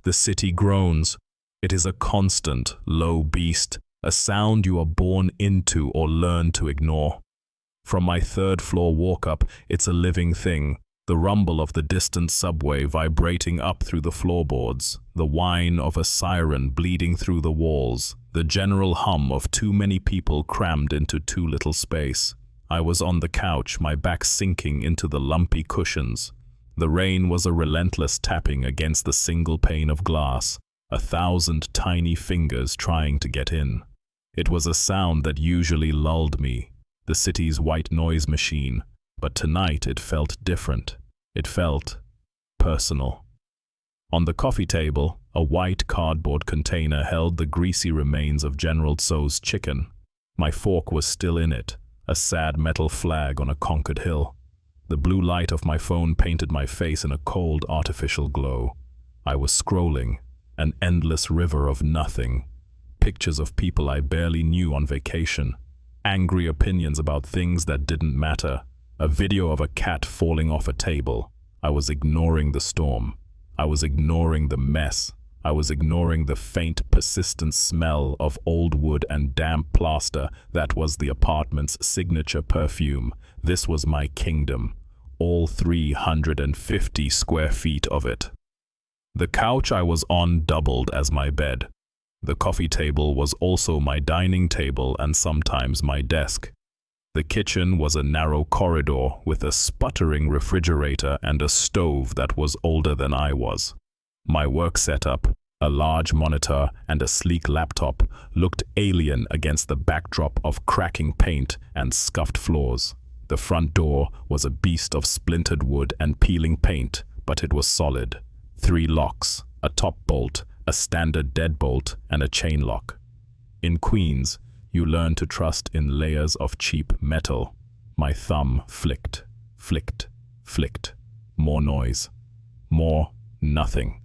The city groans. It is a constant, low beast, a sound you are born into or learn to ignore. From my third-floor walk-up, it's a living thing, the rumble of the distant subway vibrating up through the floorboards, the whine of a siren bleeding through the walls, the general hum of too many people crammed into too little space. I was on the couch, my back sinking into the lumpy cushions. The rain was a relentless tapping against the single pane of glass, 1,000 tiny fingers trying to get in. It was a sound that usually lulled me, the city's white noise machine, but tonight it felt different. It felt personal. On the coffee table, a white cardboard container held the greasy remains of General Tso's chicken. My fork was still in it, a sad metal flag on a conquered hill. The blue light of my phone painted my face in a cold, artificial glow. I was scrolling, an endless river of nothing. Pictures of people I barely knew on vacation. Angry opinions about things that didn't matter. A video of a cat falling off a table. I was ignoring the storm. I was ignoring the mess. I was ignoring the faint, persistent smell of old wood and damp plaster that was the apartment's signature perfume. This was my kingdom, all 350 square feet of it. The couch I was on doubled as my bed. The coffee table was also my dining table and sometimes my desk. The kitchen was a narrow corridor with a sputtering refrigerator and a stove that was older than I was. My work setup, a large monitor and a sleek laptop, looked alien against the backdrop of cracking paint and scuffed floors. The front door was a beast of splintered wood and peeling paint, but it was solid. 3 locks, a top bolt, a standard deadbolt, and a chain lock. In Queens, you learn to trust in layers of cheap metal. My thumb flicked, flicked, flicked. More noise. More nothing.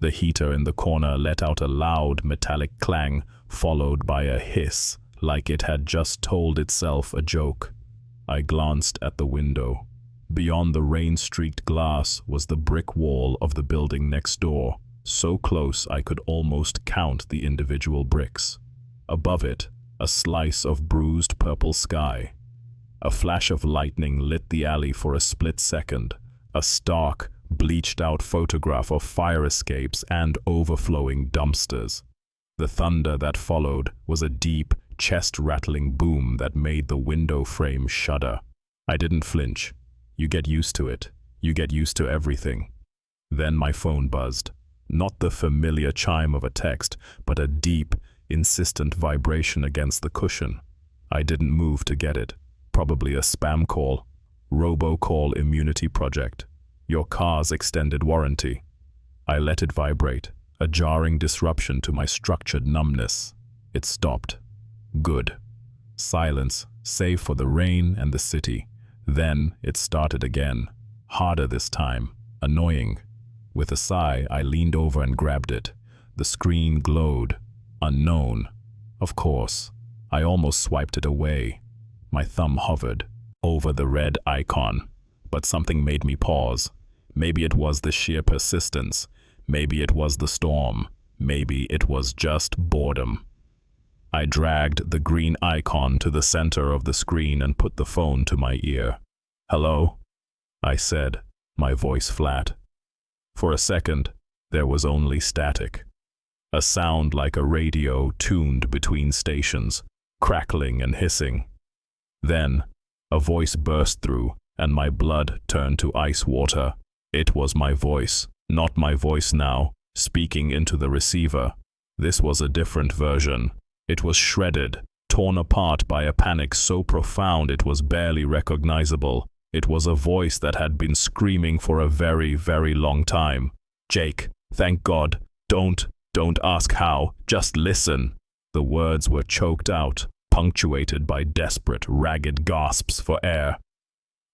The heater in the corner let out a loud metallic clang, followed by a hiss, like it had just told itself a joke. I glanced at the window. Beyond the rain-streaked glass was the brick wall of the building next door, so close I could almost count the individual bricks. Above it, a slice of bruised purple sky. A flash of lightning lit the alley for a split second, a stark, bleached-out photograph of fire escapes and overflowing dumpsters. The thunder that followed was a deep, chest-rattling boom that made the window frame shudder. I didn't flinch. You get used to it. You get used to everything. Then my phone buzzed. Not the familiar chime of a text, but a deep, insistent vibration against the cushion. I didn't move to get it. Probably a spam call. Robocall immunity project. Your car's extended warranty. I let it vibrate, a jarring disruption to my structured numbness. It stopped. Good. Silence, save for the rain and the city. Then it started again. Harder this time. Annoying. With a sigh, I leaned over and grabbed it. The screen glowed. Unknown. Of course. I almost swiped it away. My thumb hovered over the red icon, but something made me pause. Maybe it was the sheer persistence. Maybe it was the storm. Maybe it was just boredom. I dragged the green icon to the center of the screen and put the phone to my ear. "Hello?" I said, my voice flat. For a second, there was only static. A sound like a radio tuned between stations, crackling and hissing. Then, a voice burst through, and my blood turned to ice water. It was my voice, not my voice now, speaking into the receiver. This was a different version. It was shredded, torn apart by a panic so profound it was barely recognizable. It was a voice that had been screaming for a very, very long time. "Jake, thank God. Don't ask how. Just listen." The words were choked out, punctuated by desperate, ragged gasps for air.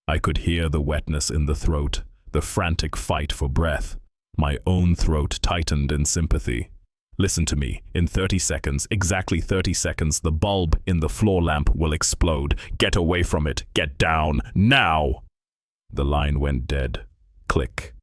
I could hear the wetness in the throat, the frantic fight for breath. My own throat tightened in sympathy. "Listen to me. In 30 seconds, exactly 30 seconds, the bulb in the floor lamp will explode. Get away from it. Get down. Now!" The line went dead. Click.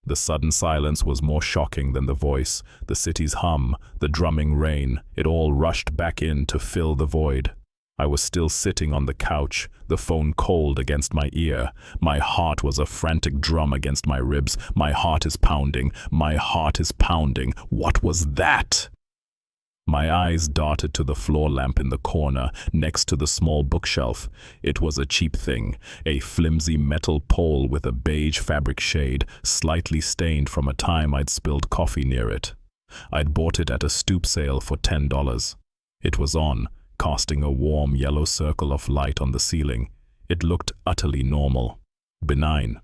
The sudden silence was more shocking than the voice, the city's hum, the drumming rain. It all rushed back in to fill the void. I was still sitting on the couch, the phone cold against my ear. My heart was a frantic drum against my ribs. My heart is pounding. My heart is pounding. What was that? My eyes darted to the floor lamp in the corner, next to the small bookshelf. It was a cheap thing, a flimsy metal pole with a beige fabric shade, slightly stained from a time I'd spilled coffee near it. I'd bought it at a stoop sale for $10. It was on, casting a warm yellow circle of light on the ceiling. It looked utterly normal, benign.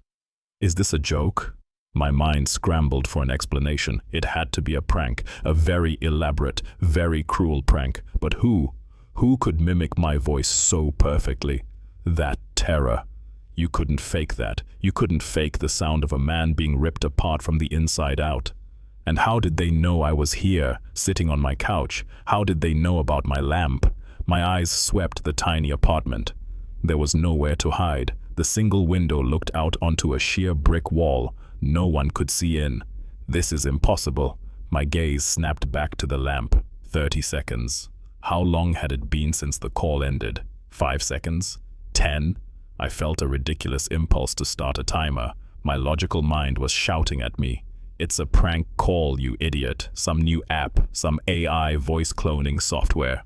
Is this a joke? My mind scrambled for an explanation. It had to be a prank, a very elaborate, very cruel prank. But who? Who could mimic my voice so perfectly? That terror. You couldn't fake that. You couldn't fake the sound of a man being ripped apart from the inside out. And how did they know I was here, sitting on my couch? How did they know about my lamp? My eyes swept the tiny apartment. There was nowhere to hide. The single window looked out onto a sheer brick wall. No one could see in. This is impossible. My gaze snapped back to the lamp. 30 seconds. How long had it been since the call ended? 5 seconds? 10? I felt a ridiculous impulse to start a timer. My logical mind was shouting at me. It's a prank call, you idiot. Some new app, some AI voice cloning software.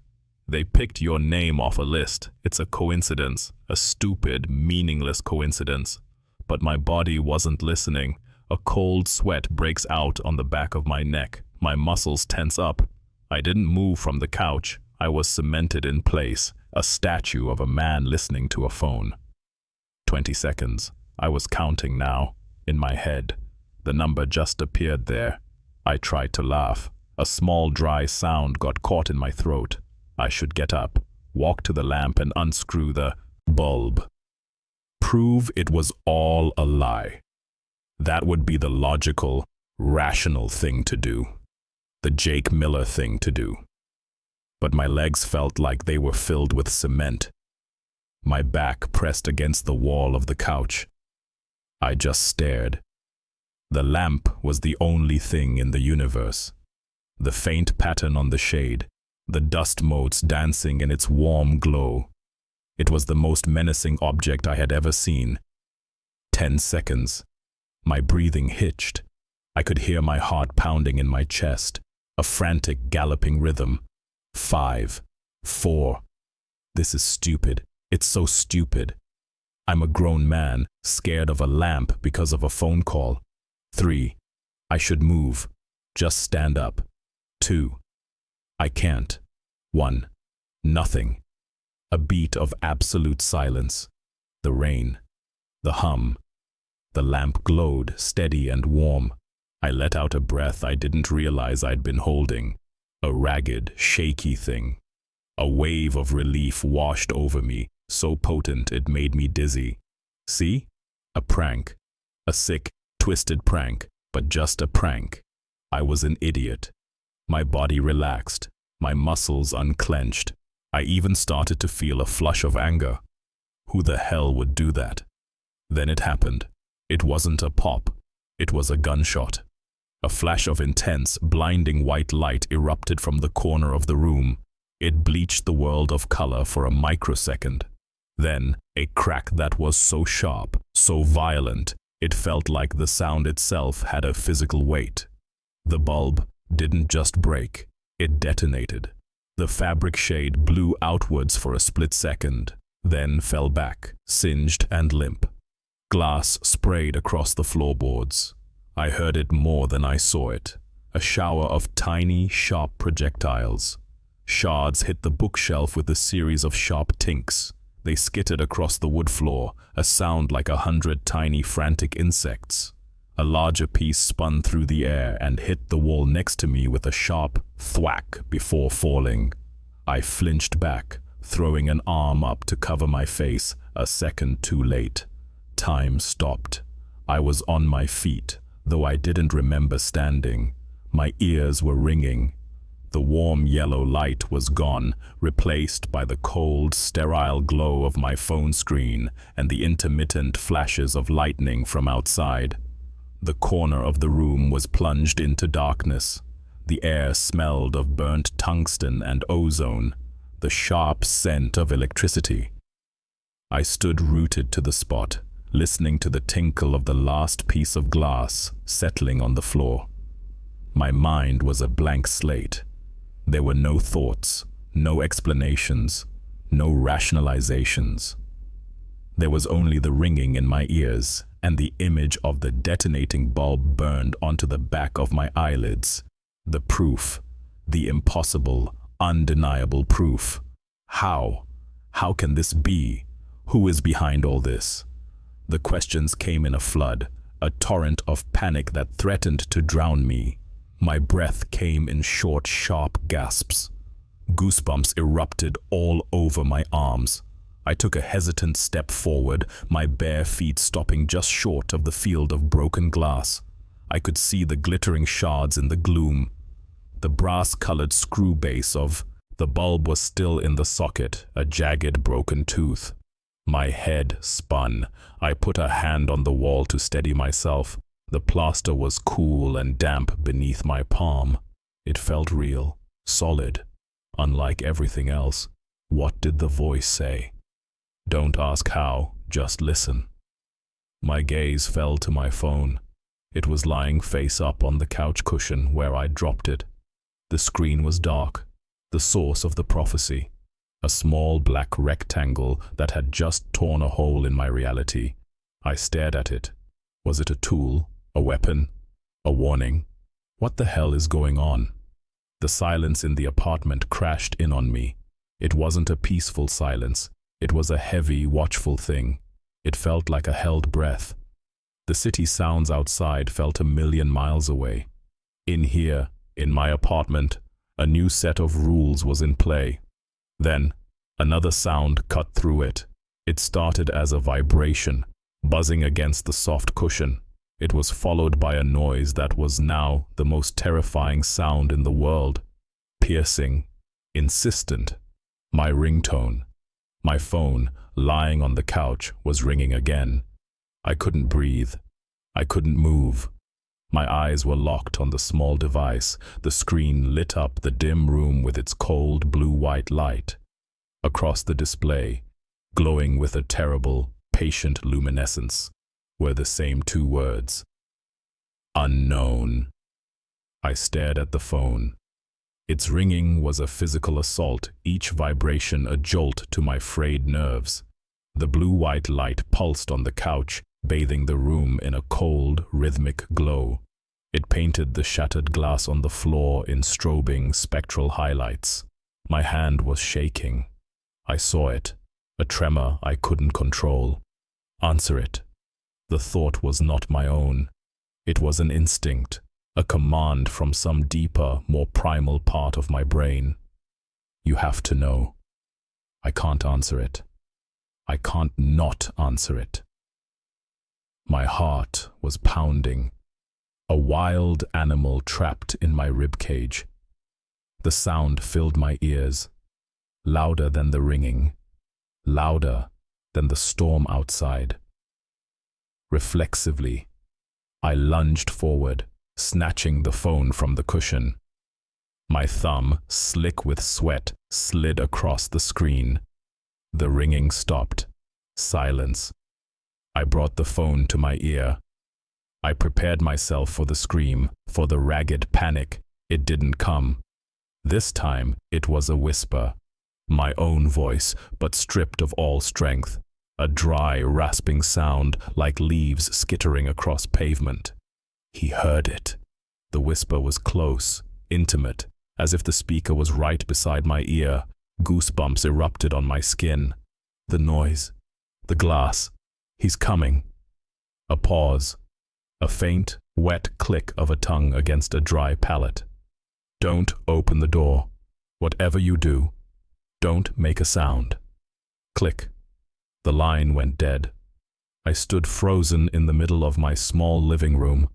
They picked your name off a list. It's a coincidence. A stupid, meaningless coincidence. But my body wasn't listening. A cold sweat breaks out on the back of my neck. My muscles tense up. I didn't move from the couch. I was cemented in place, a statue of a man listening to a phone. 20 seconds. I was counting now, in my head. The number just appeared there. I tried to laugh. A small dry sound got caught in my throat. I should get up, walk to the lamp and unscrew the bulb. Prove it was all a lie. That would be the logical, rational thing to do. The Jake Miller thing to do. But my legs felt like they were filled with cement. My back pressed against the wall of the couch. I just stared. The lamp was the only thing in the universe. The faint pattern on the shade, the dust motes dancing in its warm glow. It was the most menacing object I had ever seen. 10 seconds. My breathing hitched. I could hear my heart pounding in my chest, a frantic galloping rhythm. 5, 4. This is stupid. It's so stupid. I'm a grown man, scared of a lamp because of a phone call. 3. I should move. Just stand up. 2. I can't. 1. Nothing. A beat of absolute silence. The rain. The hum. The lamp glowed, steady and warm. I let out a breath I didn't realize I'd been holding. A ragged, shaky thing. A wave of relief washed over me, so potent it made me dizzy. See? A prank. A sick, twisted prank, but just a prank. I was an idiot. My body relaxed, my muscles unclenched. I even started to feel a flush of anger. Who the hell would do that? Then it happened. It wasn't a pop. It was a gunshot. A flash of intense, blinding white light erupted from the corner of the room. It bleached the world of color for a microsecond. Then, a crack that was so sharp, so violent, it felt like the sound itself had a physical weight. The bulb didn't just break, it detonated. The fabric shade blew outwards for a split second, then fell back, singed and limp. Glass sprayed across the floorboards. I heard it more than I saw it. A shower of tiny, sharp projectiles. Shards hit the bookshelf with a series of sharp tinks. They skittered across the wood floor, a sound like 100 tiny, frantic insects. A larger piece spun through the air and hit the wall next to me with a sharp thwack before falling. I flinched back, throwing an arm up to cover my face, a second too late. Time stopped. I was on my feet, though I didn't remember standing. My ears were ringing. The warm yellow light was gone, replaced by the cold, sterile glow of my phone screen and the intermittent flashes of lightning from outside. The corner of the room was plunged into darkness. The air smelled of burnt tungsten and ozone, the sharp scent of electricity. I stood rooted to the spot, listening to the tinkle of the last piece of glass settling on the floor. My mind was a blank slate. There were no thoughts, no explanations, no rationalizations. There was only the ringing in my ears and the image of the detonating bulb burned onto the back of my eyelids. The proof, the impossible, undeniable proof. How? How can this be? Who is behind all this? The questions came in a flood, a torrent of panic that threatened to drown me. My breath came in short, sharp gasps. Goosebumps erupted all over my arms. I took a hesitant step forward, my bare feet stopping just short of the field of broken glass. I could see the glittering shards in the gloom. The brass-colored screw base of the bulb was still in the socket, a jagged, broken tooth. My head spun. I put a hand on the wall to steady myself. The plaster was cool and damp beneath my palm. It felt real, solid, unlike everything else. What did the voice say? Don't ask how, just listen. My gaze fell to my phone. It was lying face up on the couch cushion where I dropped it. The screen was dark, the source of the prophecy. A small black rectangle that had just torn a hole in my reality. I stared at it. Was it a tool, a weapon, a warning? What the hell is going on? The silence in the apartment crashed in on me. It wasn't a peaceful silence. It was a heavy, watchful thing. It felt like a held breath. The city sounds outside felt a million miles away. In here, in my apartment, a new set of rules was in play. Then, another sound cut through it. It started as a vibration, buzzing against the soft cushion. It was followed by a noise that was now the most terrifying sound in the world. Piercing, insistent. My ringtone. My phone, lying on the couch, was ringing again. I couldn't breathe. I couldn't move. My eyes were locked on the small device. The screen lit up the dim room with its cold blue-white light. Across the display, glowing with a terrible, patient luminescence, were the same two words. Unknown. I stared at the phone. Its ringing was a physical assault, each vibration a jolt to my frayed nerves. The blue-white light pulsed on the couch, bathing the room in a cold, rhythmic glow. It painted the shattered glass on the floor in strobing, spectral highlights. My hand was shaking. I saw it, a tremor I couldn't control. Answer it. The thought was not my own. It was an instinct, a command from some deeper, more primal part of my brain. You have to know. I can't answer it. I can't not answer it. My heart was pounding, a wild animal trapped in my ribcage. The sound filled my ears, louder than the ringing, louder than the storm outside. Reflexively, I lunged forward, snatching the phone from the cushion. My thumb, slick with sweat, slid across the screen. The ringing stopped. Silence. I brought the phone to my ear. I prepared myself for the scream, for the ragged panic. It didn't come. This time, it was a whisper. My own voice, but stripped of all strength. A dry, rasping sound like leaves skittering across pavement. He heard it. The whisper was close, intimate, as if the speaker was right beside my ear. Goosebumps erupted on my skin. The noise. The glass. He's coming. A pause. A faint, wet click of a tongue against a dry palate. Don't open the door. Whatever you do, don't make a sound. Click. The line went dead. I stood frozen in the middle of my small living room,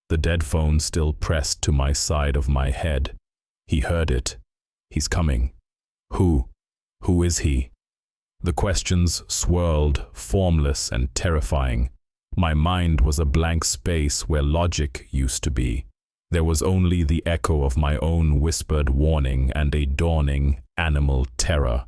the dead phone still pressed to my side of my head. He heard it. He's coming. Who? Who is he? The questions swirled, formless and terrifying. My mind was a blank space where logic used to be. There was only the echo of my own whispered warning and a dawning animal terror.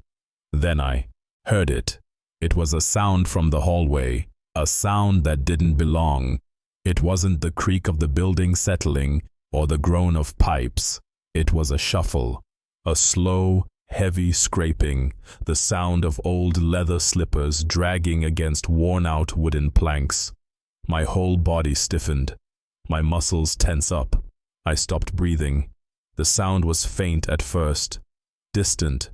Then I heard it. It was a sound from the hallway, a sound that didn't belong. It wasn't the creak of the building settling or the groan of pipes. It was a shuffle, a slow, heavy scraping, the sound of old leather slippers dragging against worn-out wooden planks. My whole body stiffened. My muscles tense up. I stopped breathing. The sound was faint at first, distant,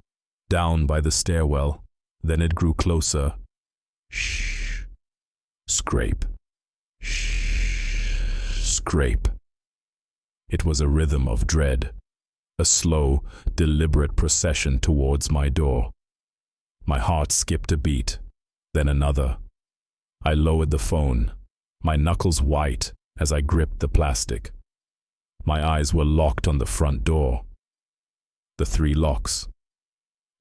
down by the stairwell. Then it grew closer. Shh. Scrape. Shh. Scrape. It was a rhythm of dread, a slow, deliberate procession towards my door. My heart skipped a beat, then another. I lowered the phone, my knuckles white as I gripped the plastic. My eyes were locked on the front door. The 3 locks.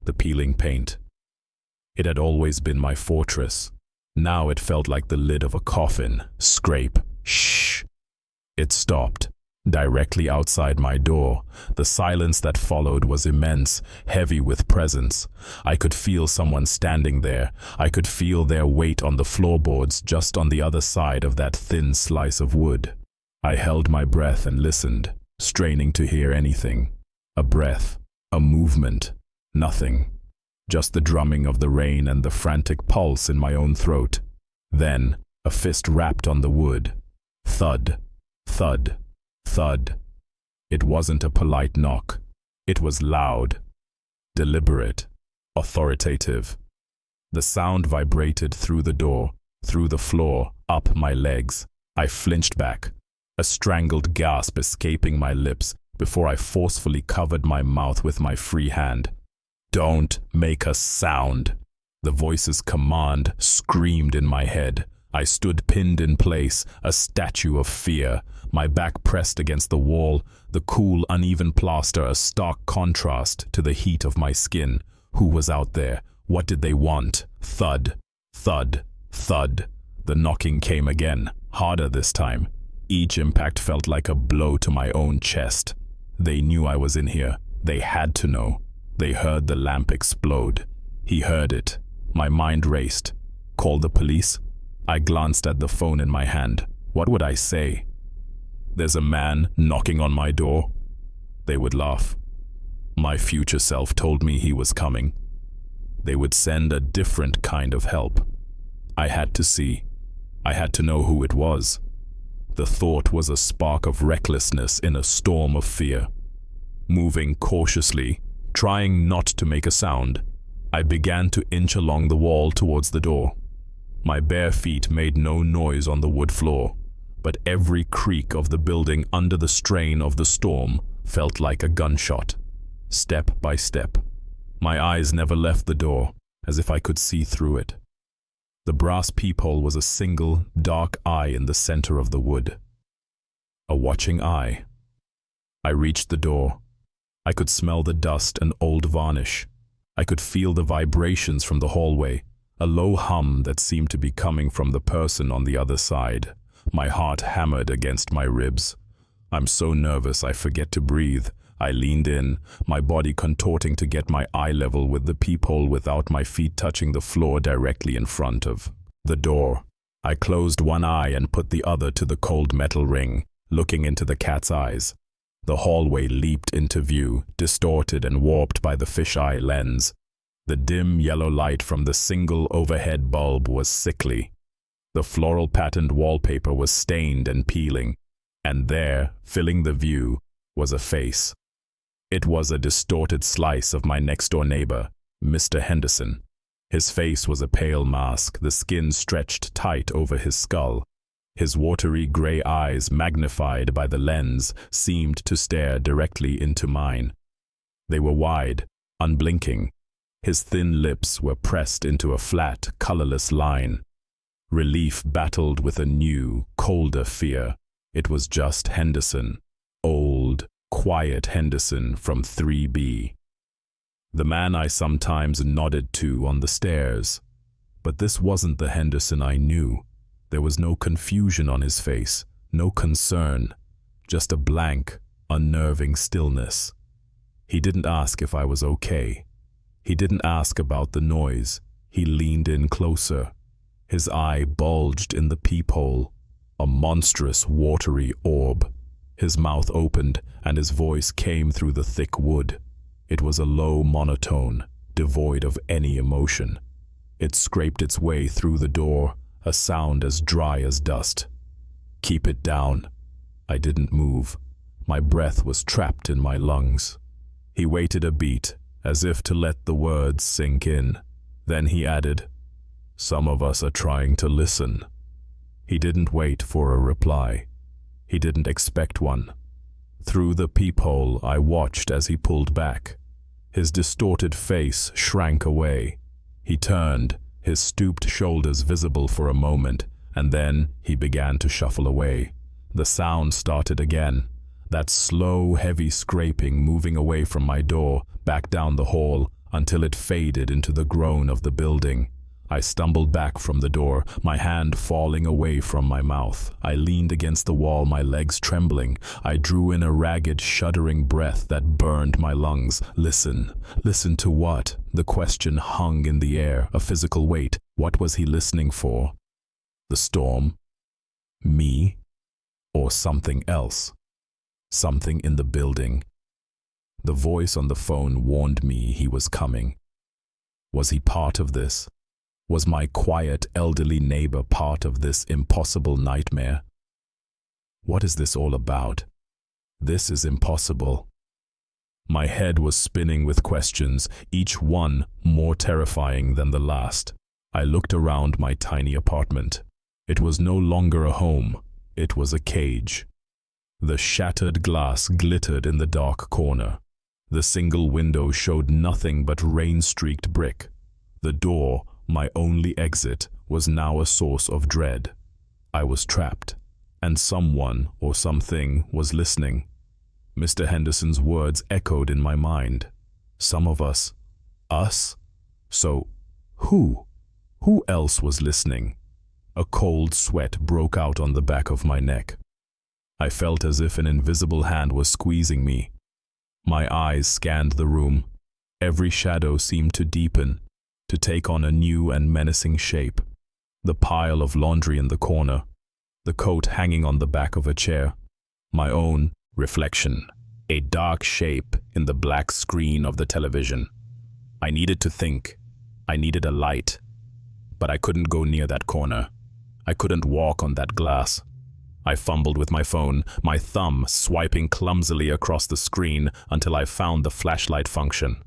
The peeling paint. It had always been my fortress. Now it felt like the lid of a coffin. Scrape. Shh. It stopped. Directly outside my door, the silence that followed was immense, heavy with presence. I could feel someone standing there. I could feel their weight on the floorboards just on the other side of that thin slice of wood. I held my breath and listened, straining to hear anything. A breath, a movement, nothing. Just the drumming of the rain and the frantic pulse in my own throat. Then, a fist rapped on the wood. Thud, thud. Thud. It wasn't a polite knock. It was loud, deliberate, authoritative. The sound vibrated through the door, through the floor, up my legs. I flinched back, a strangled gasp escaping my lips before I forcefully covered my mouth with my free hand. "Don't make a sound!" The voice's command screamed in my head. I stood pinned in place, a statue of fear, my back pressed against the wall, the cool, uneven plaster a stark contrast to the heat of my skin. Who was out there? What did they want? Thud, thud, thud. The knocking came again, harder this time. Each impact felt like a blow to my own chest. They knew I was in here. They had to know. They heard the lamp explode. He heard it. My mind raced. Call the police? I glanced at the phone in my hand. What would I say? There's a man knocking on my door. They would laugh. My future self told me he was coming. They would send a different kind of help. I had to see. I had to know who it was. The thought was a spark of recklessness in a storm of fear. Moving cautiously, trying not to make a sound, I began to inch along the wall towards the door. My bare feet made no noise on the wood floor, but every creak of the building under the strain of the storm felt like a gunshot. Step by step, my eyes never left the door, as if I could see through it. The brass peephole was a single, dark eye in the center of the wood. A watching eye. I reached the door. I could smell the dust and old varnish. I could feel the vibrations from the hallway, a low hum that seemed to be coming from the person on the other side. My heart hammered against my ribs. I'm so nervous I forget to breathe. I leaned in, my body contorting to get my eye level with the peephole without my feet touching the floor directly in front of the door. I closed one eye and put the other to the cold metal ring, looking into the cat's eyes. The hallway leaped into view, distorted and warped by the fisheye lens. The dim yellow light from the single overhead bulb was sickly. The floral patterned wallpaper was stained and peeling, and there, filling the view, was a face. It was a distorted slice of my next-door neighbor, Mr. Henderson. His face was a pale mask, the skin stretched tight over his skull. His watery gray eyes, magnified by the lens, seemed to stare directly into mine. They were wide, unblinking. His thin lips were pressed into a flat, colorless line. Relief battled with a new, colder fear. It was just Henderson. Old, quiet Henderson from 3B. The man I sometimes nodded to on the stairs. But this wasn't the Henderson I knew. There was no confusion on his face, no concern, just a blank, unnerving stillness. He didn't ask if I was okay. He didn't ask about the noise. He leaned in closer. His eye bulged in the peephole, a monstrous, watery orb. His mouth opened, and his voice came through the thick wood. It was a low monotone, devoid of any emotion. It scraped its way through the door, a sound as dry as dust. "Keep it down." I didn't move. My breath was trapped in my lungs. He waited a beat, as if to let the words sink in. Then he added, "Some of us are trying to listen." He didn't wait for a reply. He didn't expect one. Through the peephole, I watched as he pulled back. His distorted face shrank away. He turned, his stooped shoulders visible for a moment, and then he began to shuffle away. The sound started again, that slow, heavy scraping moving away from my door, back down the hall, until it faded into the groan of the building. I stumbled back from the door, my hand falling away from my mouth. I leaned against the wall, my legs trembling. I drew in a ragged, shuddering breath that burned my lungs. Listen. Listen to what? The question hung in the air, a physical weight. What was he listening for? The storm? Me? Or something else? Something in the building. The voice on the phone warned me he was coming. Was he part of this? Was my quiet, elderly neighbor part of this impossible nightmare? What is this all about? This is impossible. My head was spinning with questions, each one more terrifying than the last. I looked around my tiny apartment. It was no longer a home. It was a cage. The shattered glass glittered in the dark corner. The single window showed nothing but rain-streaked brick. The door, my only exit, was now a source of dread. I was trapped, and someone or something was listening. Mr. Henderson's words echoed in my mind. Some of us. Us? So, who? Who else was listening? A cold sweat broke out on the back of my neck. I felt as if an invisible hand was squeezing me. My eyes scanned the room. Every shadow seemed to deepen, to take on a new and menacing shape. The pile of laundry in the corner, the coat hanging on the back of a chair, my own reflection, a dark shape in the black screen of the television. I needed to think. I needed a light. But I couldn't go near that corner. I couldn't walk on that glass. I fumbled with my phone, my thumb swiping clumsily across the screen until I found the flashlight function.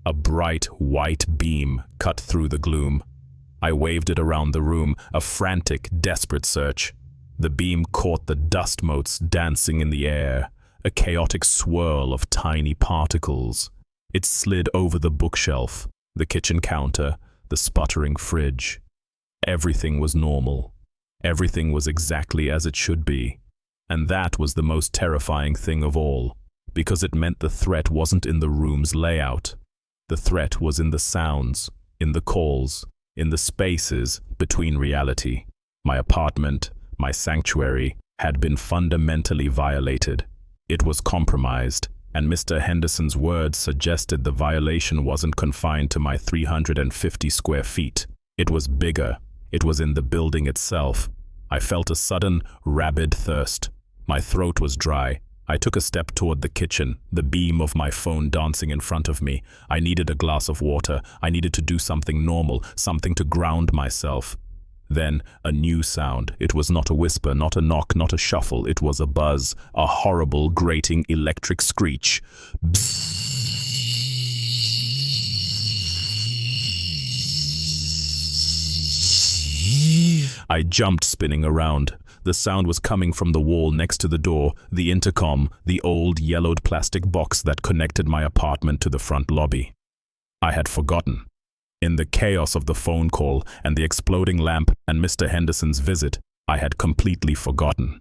A bright white beam cut through the gloom. I waved it around the room, a frantic, desperate search. The beam caught the dust motes dancing in the air, a chaotic swirl of tiny particles. It slid over the bookshelf, the kitchen counter, the sputtering fridge. Everything was normal. Everything was exactly as it should be. And that was the most terrifying thing of all, because it meant the threat wasn't in the room's layout. The threat was in the sounds, in the calls, in the spaces between reality. My apartment, my sanctuary, had been fundamentally violated. It was compromised, and Mr. Henderson's words suggested the violation wasn't confined to my 350 square feet. It was bigger. It was in the building itself. I felt a sudden, rabid thirst. My throat was dry. I took a step toward the kitchen, the beam of my phone dancing in front of me. I needed a glass of water. I needed to do something normal, something to ground myself. Then, a new sound. It was not a whisper, not a knock, not a shuffle. It was a buzz, a horrible, grating electric screech. I jumped, spinning around. The sound was coming from the wall next to the door, the intercom, the old yellowed plastic box that connected my apartment to the front lobby. I had forgotten. In the chaos of the phone call and the exploding lamp and Mr. Henderson's visit, I had completely forgotten.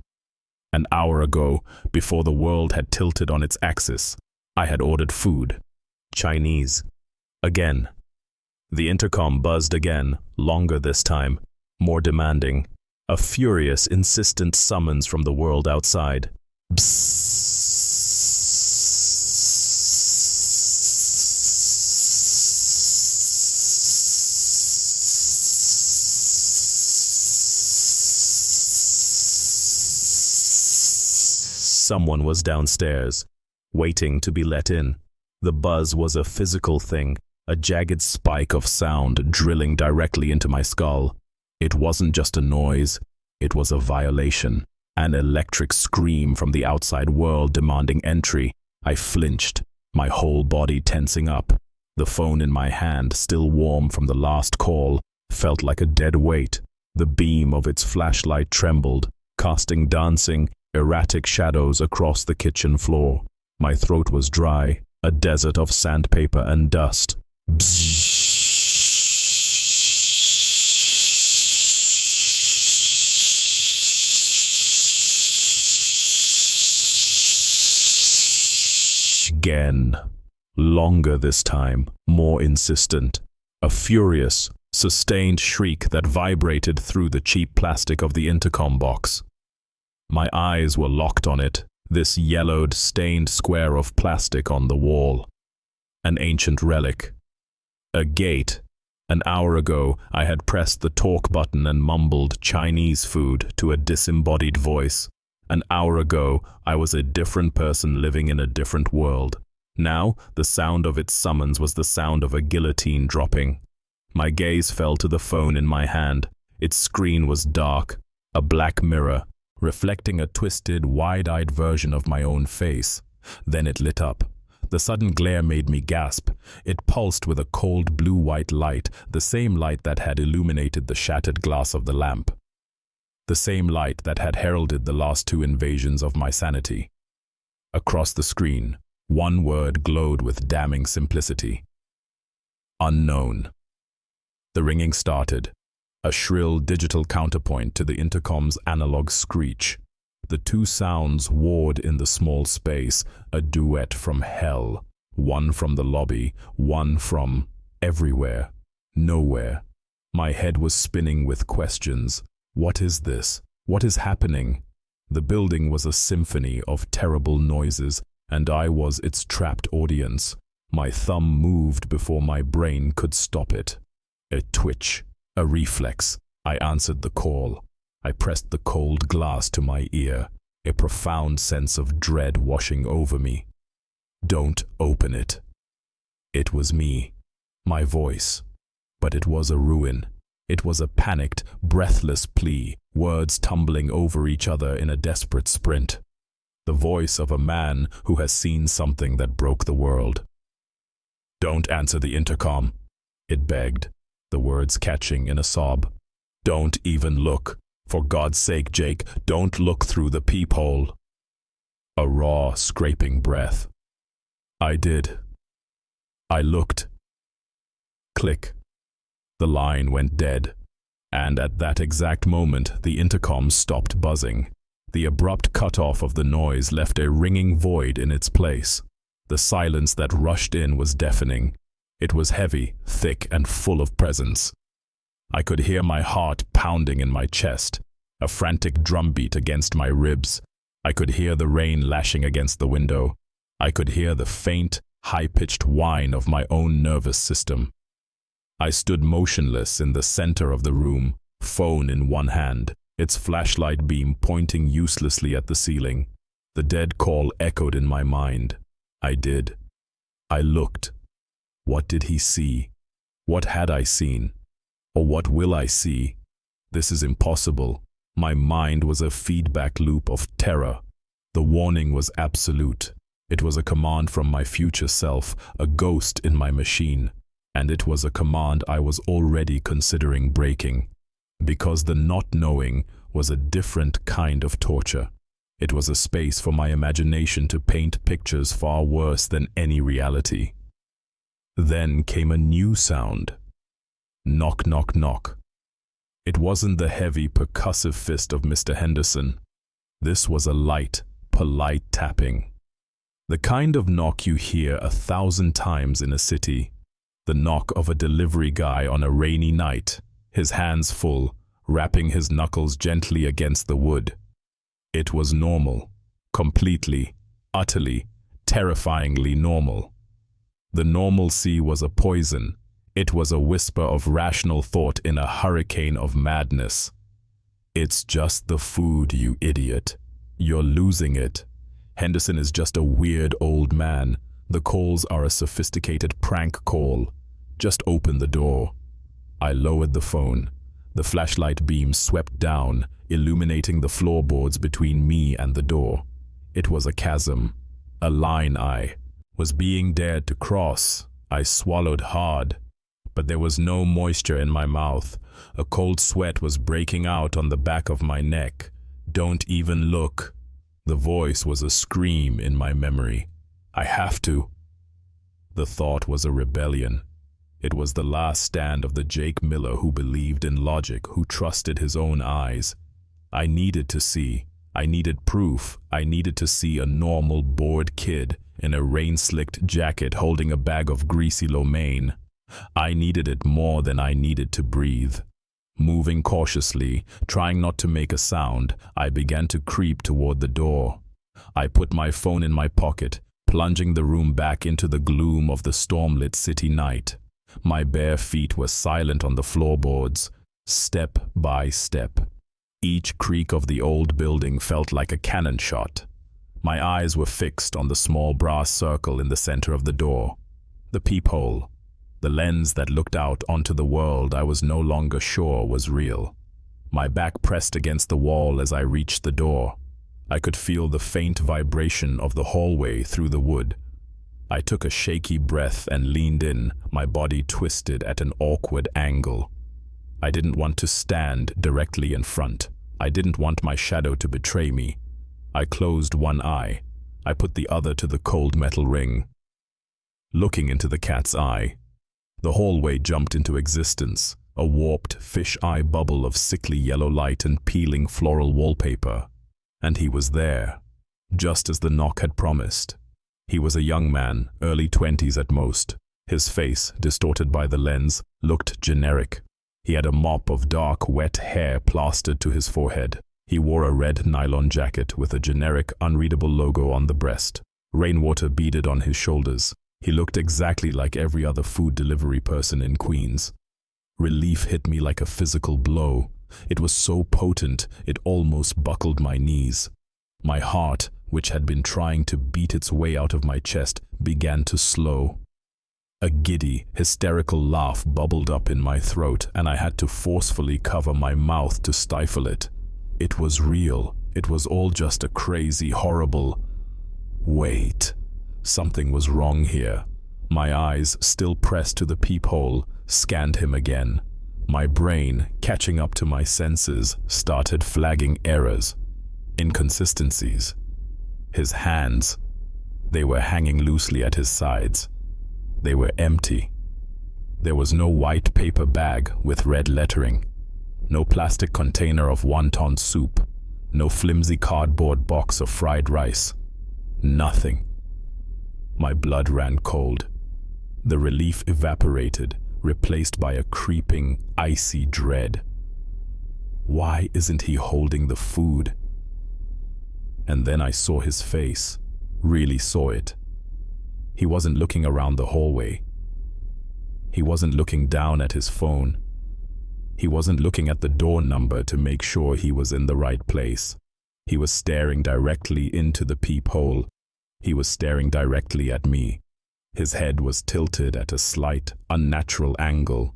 An hour ago, before the world had tilted on its axis, I had ordered food. Chinese. Again. The intercom buzzed again, longer this time, more demanding. A furious, insistent summons from the world outside. Someone was downstairs, waiting to be let in. The buzz was a physical thing, a jagged spike of sound drilling directly into my skull. It wasn't just a noise, it was a violation, an electric scream from the outside world demanding entry. I flinched, my whole body tensing up. The phone in my hand, still warm from the last call, felt like a dead weight. The beam of its flashlight trembled, casting dancing, erratic shadows across the kitchen floor. My throat was dry, a desert of sandpaper and dust. Again. Longer this time, more insistent. A furious, sustained shriek that vibrated through the cheap plastic of the intercom box. My eyes were locked on it, this yellowed, stained square of plastic on the wall. An ancient relic. A gate. An hour ago, I had pressed the talk button and mumbled Chinese food to a disembodied voice. An hour ago, I was a different person living in a different world. Now, the sound of its summons was the sound of a guillotine dropping. My gaze fell to the phone in my hand. Its screen was dark, a black mirror, reflecting a twisted, wide-eyed version of my own face. Then it lit up. The sudden glare made me gasp. It pulsed with a cold blue-white light, the same light that had illuminated the shattered glass of the lamp. The same light that had heralded the last two invasions of my sanity. Across the screen, one word glowed with damning simplicity. Unknown. The ringing started, a shrill digital counterpoint to the intercom's analog screech. The two sounds warred in the small space, a duet from hell, one from the lobby, one from everywhere, nowhere. My head was spinning with questions. What is this? What is happening? The building was a symphony of terrible noises, and I was its trapped audience. My thumb moved before my brain could stop it. A twitch, a reflex. I answered the call. I pressed the cold glass to my ear, a profound sense of dread washing over me. Don't open it. It was me, my voice. But it was a ruin. It was a panicked, breathless plea, words tumbling over each other in a desperate sprint. The voice of a man who has seen something that broke the world. Don't answer the intercom, it begged, the words catching in a sob. Don't even look. For God's sake, Jake, don't look through the peephole. A raw, scraping breath. I did. I looked. Click. The line went dead, and at that exact moment the intercom stopped buzzing. The abrupt cut-off of the noise left a ringing void in its place. The silence that rushed in was deafening. It was heavy, thick, and full of presence. I could hear my heart pounding in my chest, a frantic drumbeat against my ribs. I could hear the rain lashing against the window. I could hear the faint, high-pitched whine of my own nervous system. I stood motionless in the center of the room, phone in one hand, its flashlight beam pointing uselessly at the ceiling. The dead call echoed in my mind. I did. I looked. What did he see? What had I seen? Or what will I see? This is impossible. My mind was a feedback loop of terror. The warning was absolute. It was a command from my future self, a ghost in my machine. And it was a command I was already considering breaking. Because the not knowing was a different kind of torture. It was a space for my imagination to paint pictures far worse than any reality. Then came a new sound. Knock, knock, knock. It wasn't the heavy, percussive fist of Mr. Henderson. This was a light, polite tapping. The kind of knock you hear 1,000 times in a city. The knock of a delivery guy on a rainy night, his hands full, rapping his knuckles gently against the wood. It was normal, completely, utterly, terrifyingly normal. The normalcy was a poison. It was a whisper of rational thought in a hurricane of madness. "It's just the food, you idiot. You're losing it. Henderson is just a weird old man. The calls are a sophisticated prank call. Just open the door." I lowered the phone. The flashlight beam swept down, illuminating the floorboards between me and the door. It was a chasm, a line I was being dared to cross. I swallowed hard, but there was no moisture in my mouth. A cold sweat was breaking out on the back of my neck. "Don't even look." The voice was a scream in my memory. "I have to." The thought was a rebellion. It was the last stand of the Jake Miller who believed in logic, who trusted his own eyes. I needed to see. I needed proof. I needed to see a normal, bored kid in a rain-slicked jacket holding a bag of greasy lo mein. I needed it more than I needed to breathe. Moving cautiously, trying not to make a sound, I began to creep toward the door. I put my phone in my pocket, plunging the room back into the gloom of the storm-lit city night. My bare feet were silent on the floorboards, step by step. Each creak of the old building felt like a cannon shot. My eyes were fixed on the small brass circle in the center of the door. The peephole, the lens that looked out onto the world I was no longer sure was real. My back pressed against the wall as I reached the door. I could feel the faint vibration of the hallway through the wood. I took a shaky breath and leaned in, my body twisted at an awkward angle. I didn't want to stand directly in front. I didn't want my shadow to betray me. I closed one eye. I put the other to the cold metal ring. Looking into the cat's eye, the hallway jumped into existence, a warped fish-eye bubble of sickly yellow light and peeling floral wallpaper. And he was there, just as the knock had promised. He was a young man, early 20s at most. His face, distorted by the lens, looked generic. He had a mop of dark, wet hair plastered to his forehead. He wore a red nylon jacket with a generic, unreadable logo on the breast. Rainwater beaded on his shoulders. He looked exactly like every other food delivery person in Queens. Relief hit me like a physical blow. It was so potent, it almost buckled my knees. My heart, which had been trying to beat its way out of my chest, began to slow. A giddy, hysterical laugh bubbled up in my throat, and I had to forcefully cover my mouth to stifle it. It was real. It was all just a crazy, horrible... Wait. Something was wrong here. My eyes, still pressed to the peephole, scanned him again. My brain, catching up to my senses, started flagging errors, inconsistencies. His hands, they were hanging loosely at his sides. They were empty. There was no white paper bag with red lettering, no plastic container of wonton soup, no flimsy cardboard box of fried rice. Nothing. My blood ran cold. The relief evaporated, replaced by a creeping, icy dread. Why isn't he holding the food? And then I saw his face, really saw it. He wasn't looking around the hallway. He wasn't looking down at his phone. He wasn't looking at the door number to make sure he was in the right place. He was staring directly into the peephole. He was staring directly at me. His head was tilted at a slight, unnatural angle,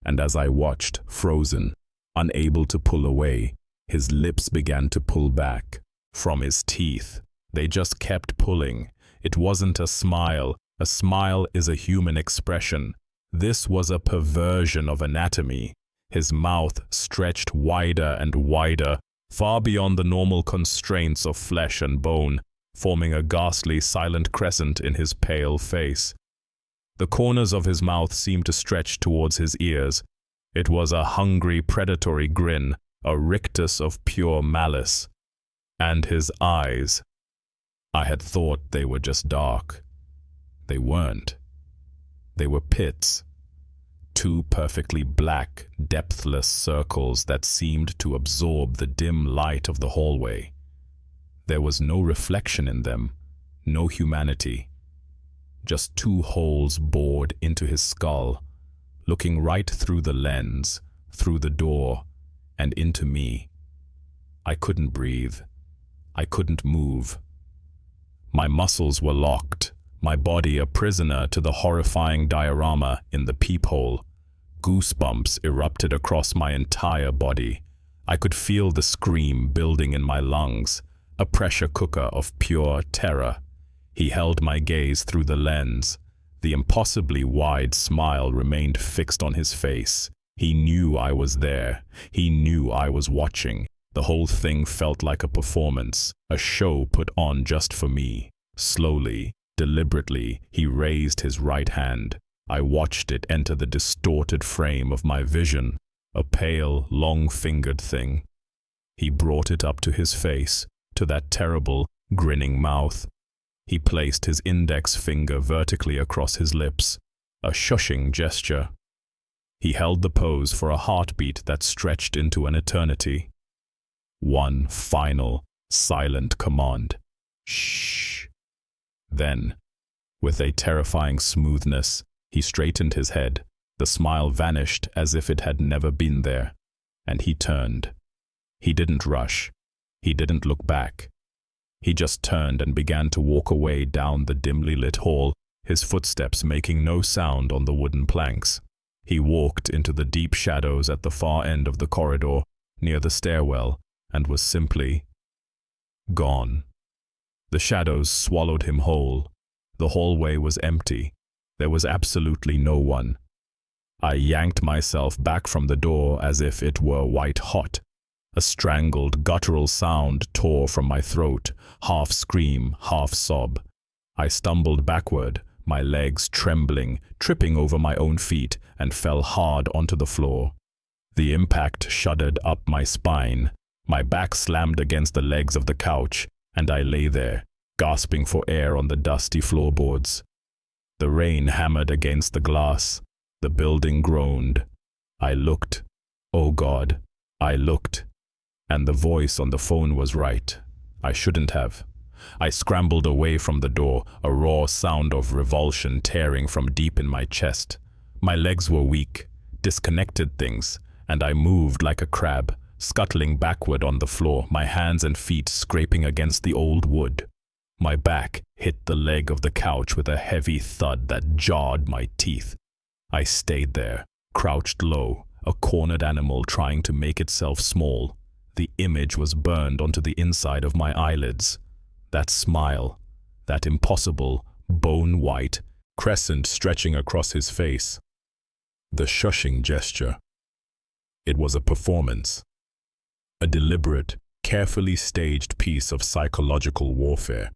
and as I watched, frozen, unable to pull away, his lips began to pull back. From his teeth, they just kept pulling. It wasn't a smile. A smile is a human expression. This was a perversion of anatomy. His mouth stretched wider and wider, far beyond the normal constraints of flesh and bone, forming a ghastly, silent crescent in his pale face. The corners of his mouth seemed to stretch towards his ears. It was a hungry, predatory grin, a rictus of pure malice. And his eyes. I had thought they were just dark. They weren't. They were pits. two perfectly black, depthless circles that seemed to absorb the dim light of the hallway. There was no reflection in them, no humanity. Just two holes bored into his skull, looking right through the lens, through the door, and into me. I couldn't breathe. I couldn't move. My muscles were locked, my body a prisoner to the horrifying diorama in the peephole. Goosebumps erupted across my entire body. I could feel the scream building in my lungs, a pressure cooker of pure terror. He held my gaze through the lens. The impossibly wide smile remained fixed on his face. He knew I was there. He knew I was watching. The whole thing felt like a performance, a show put on just for me. Slowly, deliberately, he raised his right hand. I watched it enter the distorted frame of my vision, a pale, long-fingered thing. He brought it up to his face, to that terrible, grinning mouth. He placed his index finger vertically across his lips, a shushing gesture. He held the pose for a heartbeat that stretched into an eternity. One final, silent command. Shh. Then, with a terrifying smoothness, he straightened his head. The smile vanished as if it had never been there, and he turned. He didn't rush. He didn't look back. He just turned and began to walk away down the dimly lit hall, his footsteps making no sound on the wooden planks. He walked into the deep shadows at the far end of the corridor, near the stairwell, and was simply gone. The shadows swallowed him whole. The hallway was empty. There was absolutely no one. I yanked myself back from the door as if it were white hot. A strangled, guttural sound tore from my throat, half scream, half sob. I stumbled backward, my legs trembling, tripping over my own feet, and fell hard onto the floor. The impact shuddered up my spine. My back slammed against the legs of the couch, and I lay there, gasping for air on the dusty floorboards. The rain hammered against the glass. The building groaned. I looked. Oh God, I looked. And the voice on the phone was right. I shouldn't have. I scrambled away from the door, a raw sound of revulsion tearing from deep in my chest. My legs were weak, disconnected things, and I moved like a crab, scuttling backward on the floor, my hands and feet scraping against the old wood. My back hit the leg of the couch with a heavy thud that jarred my teeth. I stayed there, crouched low, a cornered animal trying to make itself small. The image was burned onto the inside of my eyelids. That smile, that impossible, bone-white crescent stretching across his face. The shushing gesture. It was a performance. A deliberate, carefully staged piece of psychological warfare.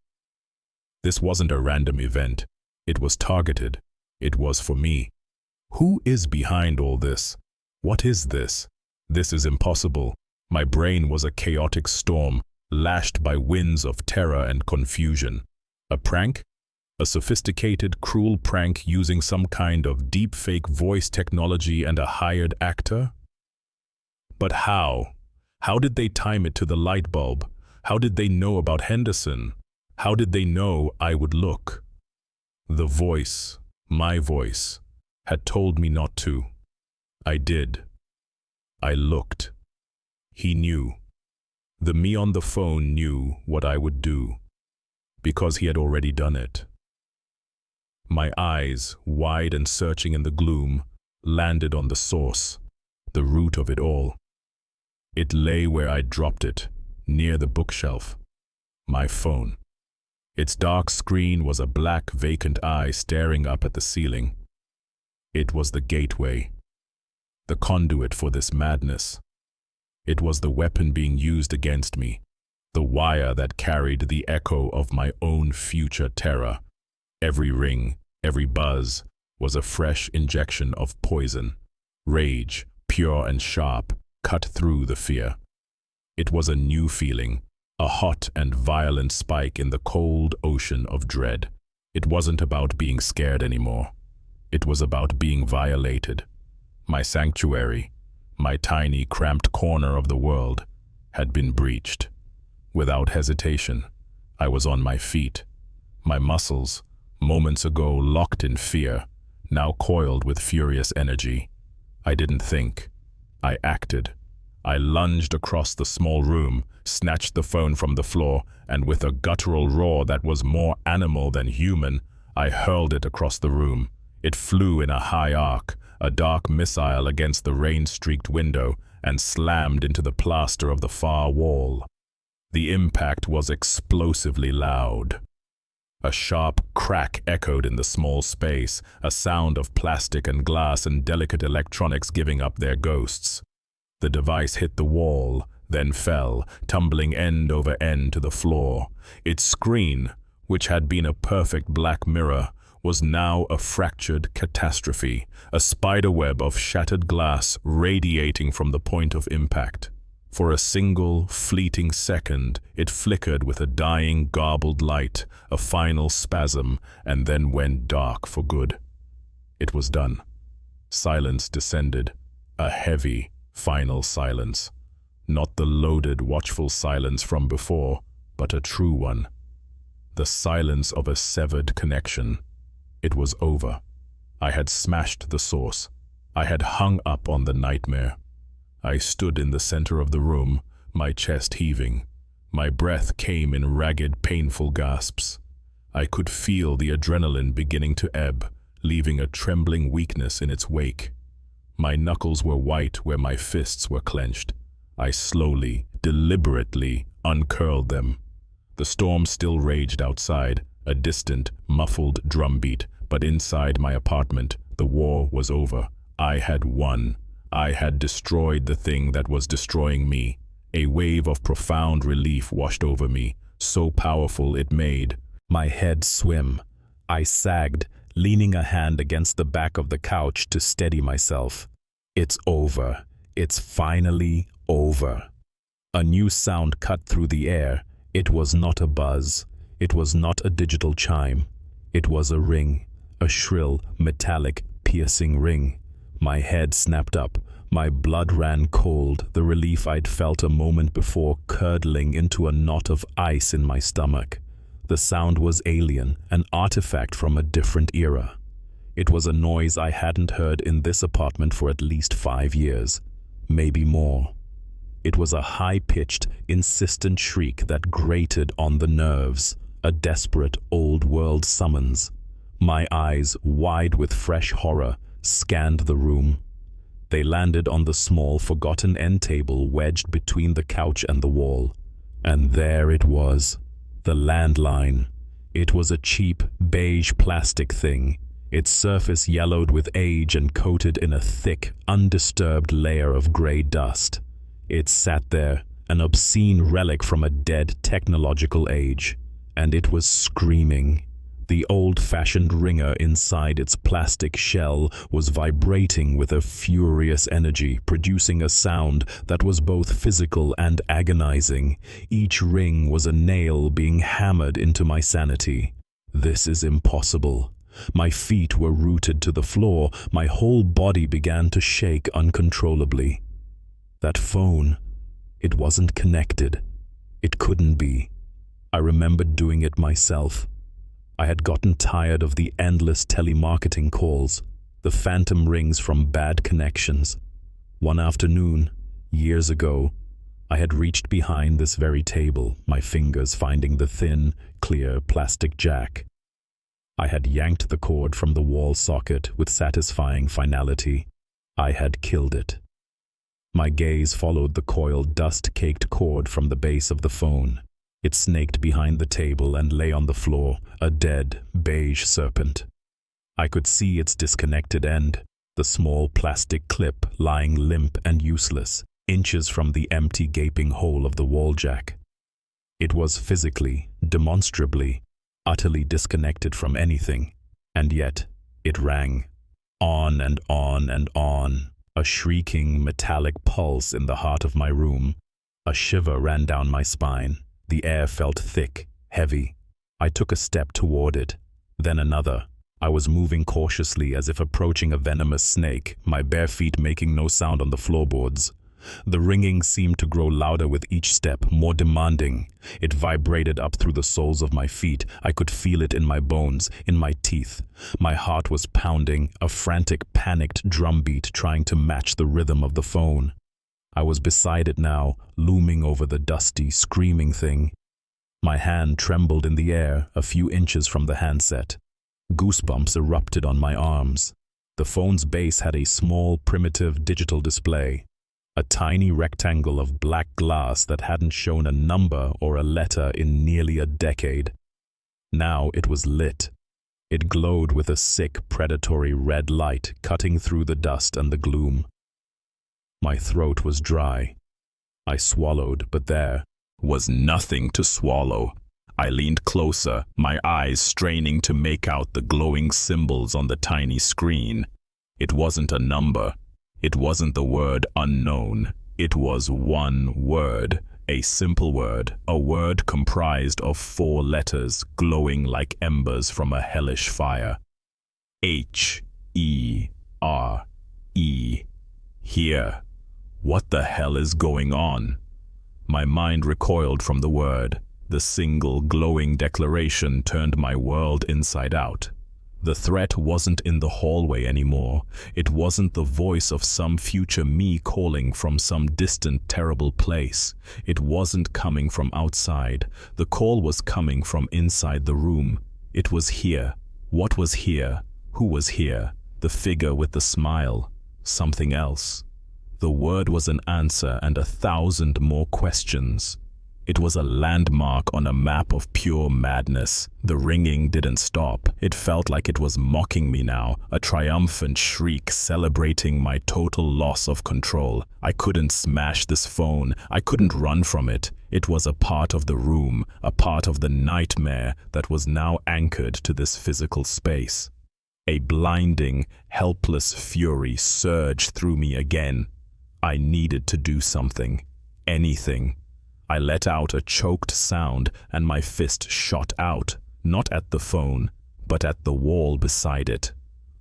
This wasn't a random event. It was targeted. It was for me. Who is behind all this? What is this? This is impossible. My brain was a chaotic storm, lashed by winds of terror and confusion. A prank? A sophisticated, cruel prank using some kind of deep-fake voice technology and a hired actor? But how? How did they time it to the light bulb? How did they know about Henderson? How did they know I would look? The voice, my voice, had told me not to. I did. I looked. He knew. The me on the phone knew what I would do, because he had already done it. My eyes, wide and searching in the gloom, landed on the source, the root of it all. It lay where I'd dropped it, near the bookshelf. My phone. Its dark screen was a black, vacant eye staring up at the ceiling. It was the gateway, the conduit for this madness. It was the weapon being used against me, the wire that carried the echo of my own future terror. Every ring, every buzz, was a fresh injection of poison. Rage, pure and sharp, cut through the fear. It was a new feeling, a hot and violent spike in the cold ocean of dread. It wasn't about being scared anymore. It was about being violated. My sanctuary, my tiny, cramped corner of the world, had been breached. Without hesitation, I was on my feet. My muscles, moments ago locked in fear, now coiled with furious energy. I didn't think. I acted. I lunged across the small room, snatched the phone from the floor, and with a guttural roar that was more animal than human, I hurled it across the room. It flew in a high arc, a dark missile against the rain-streaked window, and slammed into the plaster of the far wall. The impact was explosively loud. A sharp crack echoed in the small space, a sound of plastic and glass and delicate electronics giving up their ghosts. The device hit the wall, then fell, tumbling end over end to the floor. Its screen, which had been a perfect black mirror, was now a fractured catastrophe, a spiderweb of shattered glass radiating from the point of impact. For a single, fleeting second, it flickered with a dying, garbled light, a final spasm, and then went dark for good. It was done. Silence descended, a heavy, final silence. Not the loaded, watchful silence from before, but a true one. The silence of a severed connection. It was over. I had smashed the source. I had hung up on the nightmare. I stood in the center of the room, my chest heaving. My breath came in ragged, painful gasps. I could feel the adrenaline beginning to ebb, leaving a trembling weakness in its wake. My knuckles were white where my fists were clenched. I slowly, deliberately uncurled them. The storm still raged outside, a distant, muffled drumbeat, but inside my apartment, the war was over. I had won. I had destroyed the thing that was destroying me. A wave of profound relief washed over me, so powerful it made my head swim. I sagged, leaning a hand against the back of the couch to steady myself. It's over. It's finally over. A new sound cut through the air. It was not a buzz. It was not a digital chime. It was a ring, a shrill, metallic, piercing ring. My head snapped up. My blood ran cold, the relief I'd felt a moment before curdling into a knot of ice in my stomach. The sound was alien, an artifact from a different era. It was a noise I hadn't heard in this apartment for at least 5 years, maybe more. It was a high-pitched, insistent shriek that grated on the nerves, a desperate old-world summons. My eyes, wide with fresh horror, scanned the room. They landed on the small, forgotten end table wedged between the couch and the wall. And there it was, the landline. It was a cheap, beige plastic thing, its surface yellowed with age and coated in a thick, undisturbed layer of gray dust. It sat there, an obscene relic from a dead technological age, and it was screaming. The old-fashioned ringer inside its plastic shell was vibrating with a furious energy, producing a sound that was both physical and agonizing. Each ring was a nail being hammered into my sanity. This is impossible. My feet were rooted to the floor. My whole body began to shake uncontrollably. That phone, it wasn't connected. It couldn't be. I remembered doing it myself. I had gotten tired of the endless telemarketing calls, the phantom rings from bad connections. One afternoon, years ago, I had reached behind this very table, my fingers finding the thin, clear plastic jack. I had yanked the cord from the wall socket with satisfying finality. I had killed it. My gaze followed the coiled, dust-caked cord from the base of the phone. It snaked behind the table and lay on the floor, a dead, beige serpent. I could see its disconnected end, the small plastic clip lying limp and useless, inches from the empty gaping hole of the wall jack. It was physically, demonstrably, utterly disconnected from anything, and yet it rang. On and on and on, a shrieking, metallic pulse in the heart of my room. A shiver ran down my spine. The air felt thick, heavy. I took a step toward it, then another. I was moving cautiously as if approaching a venomous snake, my bare feet making no sound on the floorboards. The ringing seemed to grow louder with each step, more demanding. It vibrated up through the soles of my feet. I could feel it in my bones, in my teeth. My heart was pounding, a frantic, panicked drumbeat trying to match the rhythm of the phone. I was beside it now, looming over the dusty, screaming thing. My hand trembled in the air, a few inches from the handset. Goosebumps erupted on my arms. The phone's base had a small, primitive digital display. A tiny rectangle of black glass that hadn't shown a number or a letter in nearly a decade. Now it was lit. It glowed with a sick, predatory red light cutting through the dust and the gloom. My throat was dry. I swallowed, but there was nothing to swallow. I leaned closer, my eyes straining to make out the glowing symbols on the tiny screen. It wasn't a number. It wasn't the word unknown. It was one word, a simple word, a word comprised of 4 letters glowing like embers from a hellish fire. H-E-R-E. Here. What the hell is going on? My mind recoiled from the word. The single glowing declaration turned my world inside out. The threat wasn't in the hallway anymore. It wasn't the voice of some future me calling from some distant, terrible place. It wasn't coming from outside. The call was coming from inside the room. It was here. What was here? Who was here? The figure with the smile. Something else. The word was an answer and 1,000 more questions. It was a landmark on a map of pure madness. The ringing didn't stop. It felt like it was mocking me now, a triumphant shriek celebrating my total loss of control. I couldn't smash this phone. I couldn't run from it. It was a part of the room, a part of the nightmare that was now anchored to this physical space. A blinding, helpless fury surged through me again. I needed to do something. Anything. I let out a choked sound and my fist shot out, not at the phone, but at the wall beside it.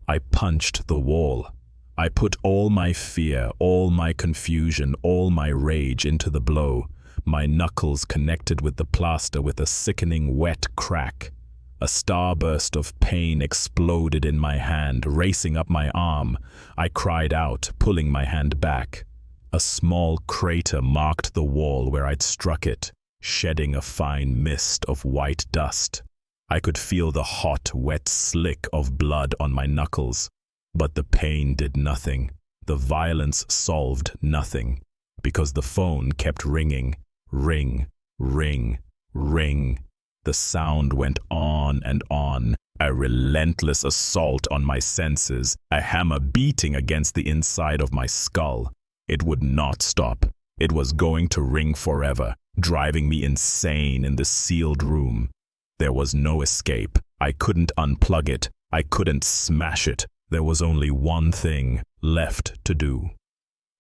I punched the wall. I put all my fear, all my confusion, all my rage into the blow. My knuckles connected with the plaster with a sickening wet crack. A starburst of pain exploded in my hand, racing up my arm. I cried out, pulling my hand back. A small crater marked the wall where I'd struck it, shedding a fine mist of white dust. I could feel the hot, wet slick of blood on my knuckles, but the pain did nothing. The violence solved nothing, because the phone kept ringing. Ring, ring, ring. The sound went on and on, a relentless assault on my senses, a hammer beating against the inside of my skull. It would not stop. It was going to ring forever, driving me insane in the sealed room. There was no escape. I couldn't unplug it. I couldn't smash it. There was only one thing left to do.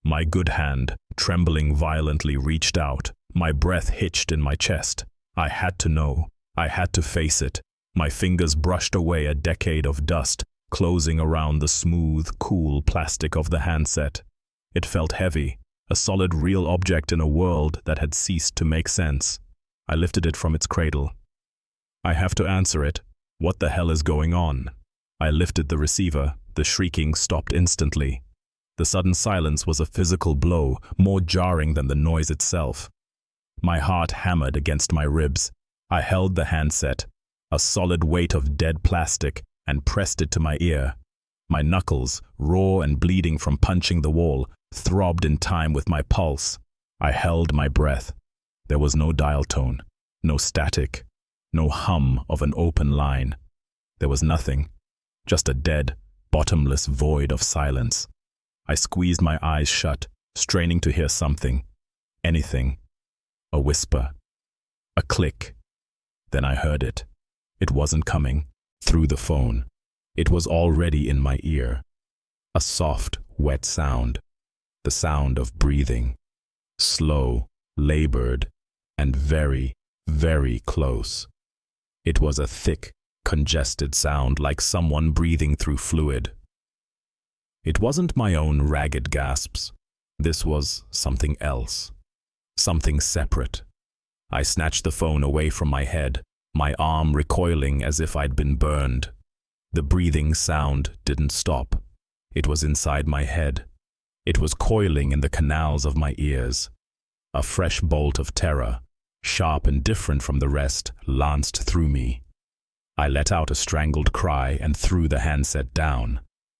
My good hand, trembling violently, reached out. My breath hitched in my chest. I had to know. I had to face it. My fingers brushed away a decade of dust, closing around the smooth, cool plastic of the handset. It felt heavy, a solid, real object in a world that had ceased to make sense. I lifted it from its cradle. I have to answer it. What the hell is going on? I lifted the receiver. The shrieking stopped instantly. The sudden silence was a physical blow, more jarring than the noise itself. My heart hammered against my ribs. I held the handset, a solid weight of dead plastic, and pressed it to my ear. My knuckles, raw and bleeding from punching the wall, throbbed in time with my pulse. I held my breath. There was no dial tone, no static, no hum of an open line. There was nothing, just a dead, bottomless void of silence. I squeezed my eyes shut, straining to hear something, anything. A whisper, a click. Then I heard it. It wasn't coming through the phone. It was already in my ear. A soft, wet sound. The sound of breathing. Slow, labored, and very, very close. It was a thick, congested sound like someone breathing through fluid. It wasn't my own ragged gasps. This was something else. Something separate. I snatched the phone away from my head, my arm recoiling as if I'd been burned. The breathing sound didn't stop. It was inside my head. It was coiling in the canals of my ears. A fresh bolt of terror, sharp and different from the rest, lanced through me. I let out a strangled cry and threw the handset down.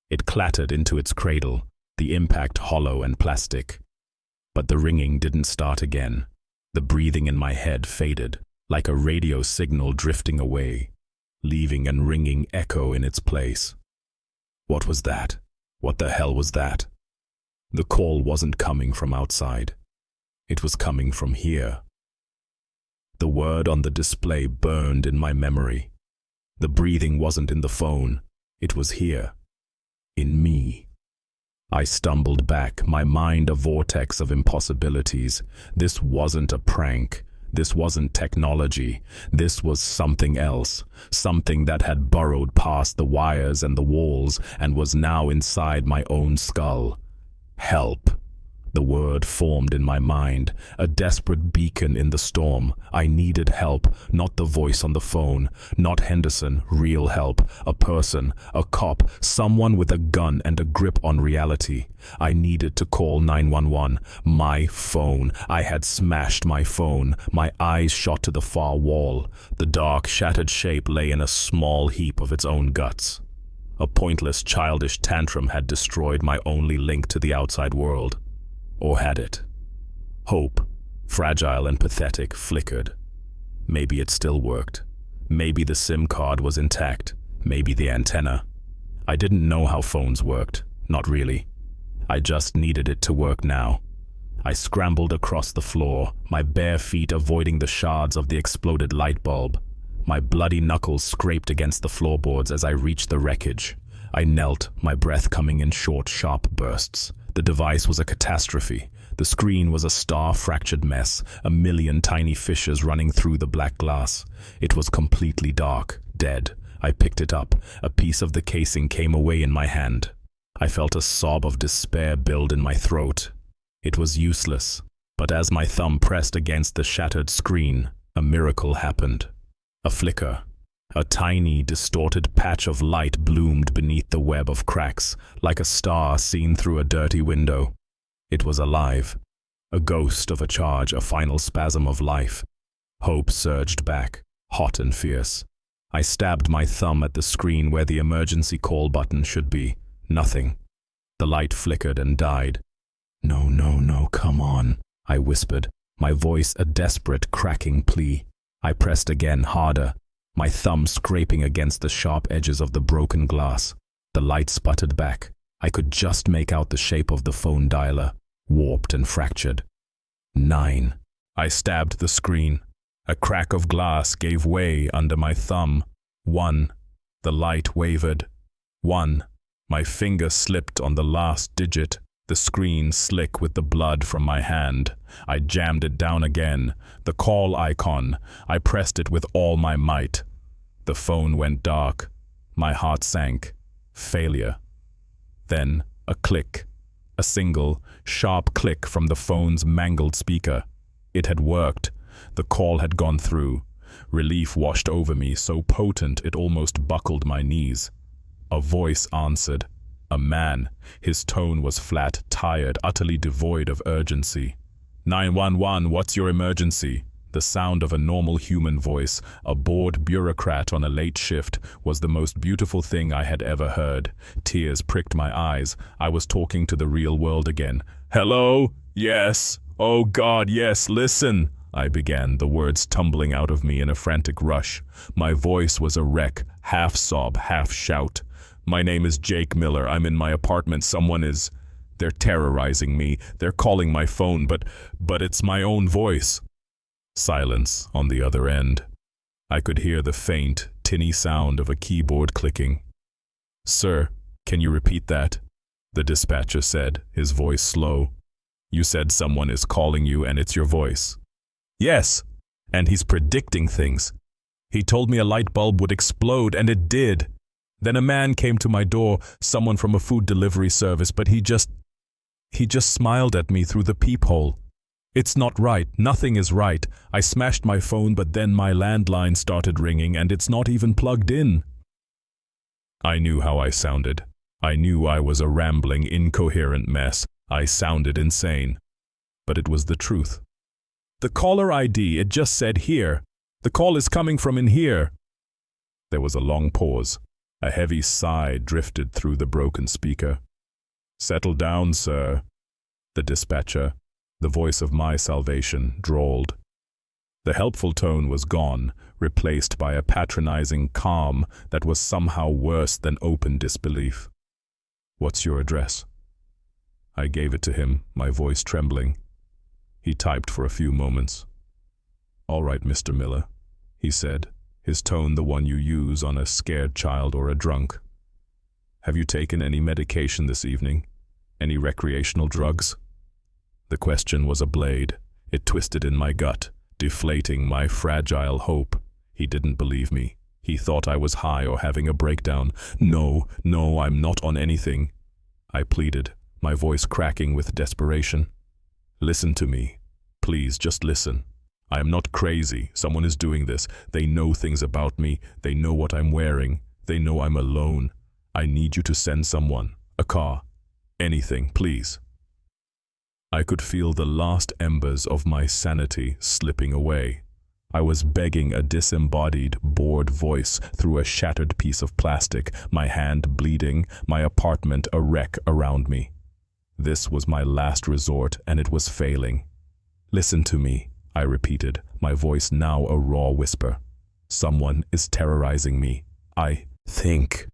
It clattered into its cradle, the impact hollow and plastic. But the ringing didn't start again. The breathing in my head faded, like a radio signal drifting away, leaving a ringing echo in its place. What was that? What the hell was that? The call wasn't coming from outside. It was coming from here. The word on the display burned in my memory. The breathing wasn't in the phone. It was here. In me. I stumbled back, my mind a vortex of impossibilities. This wasn't a prank. This wasn't technology. This was something else. Something that had burrowed past the wires and the walls and was now inside my own skull. Help. The word formed in my mind, a desperate beacon in the storm. I needed help, not the voice on the phone, not Henderson, real help, a person, a cop, someone with a gun and a grip on reality. I needed to call 911. My phone. I had smashed my phone. My eyes shot to the far wall. The dark, shattered shape lay in a small heap of its own guts. A pointless, childish tantrum had destroyed my only link to the outside world. Or had it? Hope, fragile and pathetic, flickered. Maybe it still worked. Maybe the SIM card was intact. Maybe the antenna. I didn't know how phones worked. Not really. I just needed it to work now. I scrambled across the floor, my bare feet avoiding the shards of the exploded light bulb. My bloody knuckles scraped against the floorboards as I reached the wreckage. I knelt, my breath coming in short, sharp bursts. The device was a catastrophe. The screen was a star-fractured mess, a million tiny fissures running through the black glass. It was completely dark, dead. I picked it up. A piece of the casing came away in my hand. I felt a sob of despair build in my throat. It was useless, but as my thumb pressed against the shattered screen, a miracle happened. A flicker. A tiny, distorted patch of light bloomed beneath the web of cracks, like a star seen through a dirty window. It was alive. A ghost of a charge, a final spasm of life. Hope surged back, hot and fierce. I stabbed my thumb at the screen where the emergency call button should be. Nothing. The light flickered and died. "No, no, no, come on," I whispered, my voice a desperate, cracking plea. I pressed again, harder, my thumb scraping against the sharp edges of the broken glass. The light sputtered back. I could just make out the shape of the phone dialer, warped and fractured. 9. I stabbed the screen. A crack of glass gave way under my thumb. 1. The light wavered. 1. My finger slipped on the last digit, the screen slick with the blood from my hand. I jammed it down again. The call icon. I pressed it with all my might. The phone went dark. My heart sank. Failure. Then a click. A single, sharp click from the phone's mangled speaker. It had worked. The call had gone through. Relief washed over me, so potent it almost buckled my knees. A voice answered. A man. His tone was flat, tired, utterly devoid of urgency. 911, what's your emergency? The sound of a normal human voice, a bored bureaucrat on a late shift, was the most beautiful thing I had ever heard. Tears pricked my eyes. I was talking to the real world again. Hello? Yes. Oh God, yes, listen. I began, the words tumbling out of me in a frantic rush. My voice was a wreck, half sob, half shout. My name is Jake Miller. I'm in my apartment. They're terrorizing me. They're calling my phone, but it's my own voice. Silence on the other end. I could hear the faint, tinny sound of a keyboard clicking. Sir, can you repeat that? The dispatcher said, his voice slow. You said someone is calling you and it's your voice. Yes, and he's predicting things. He told me a light bulb would explode, and it did. Then a man came to my door, someone from a food delivery service, but he just smiled at me through the peephole. It's not right. Nothing is right. I smashed my phone, but then my landline started ringing, and it's not even plugged in. I knew how I sounded. I knew I was a rambling, incoherent mess. I sounded insane. But it was the truth. The caller ID, it just said here. The call is coming from in here. There was a long pause. A heavy sigh drifted through the broken speaker. Settle down, sir. The dispatcher, the voice of my salvation, drawled. The helpful tone was gone, replaced by a patronizing calm that was somehow worse than open disbelief. What's your address? I gave it to him, my voice trembling. He typed for a few moments. All right, Mr. Miller, he said, his tone the one you use on a scared child or a drunk. Have you taken any medication this evening? Any recreational drugs? The question was a blade. It twisted in my gut, deflating my fragile hope. He didn't believe me. He thought I was high or having a breakdown. No, I'm not on anything. I pleaded, my voice cracking with desperation. Listen to me. Please, just listen. I am not crazy. Someone is doing this. They know things about me. They know what I'm wearing. They know I'm alone. I need you to send someone. A car. Anything, please. I could feel the last embers of my sanity slipping away. I was begging a disembodied, bored voice through a shattered piece of plastic, my hand bleeding, my apartment a wreck around me. This was my last resort, and it was failing. Listen to me, I repeated, my voice now a raw whisper. Someone is terrorizing me. I think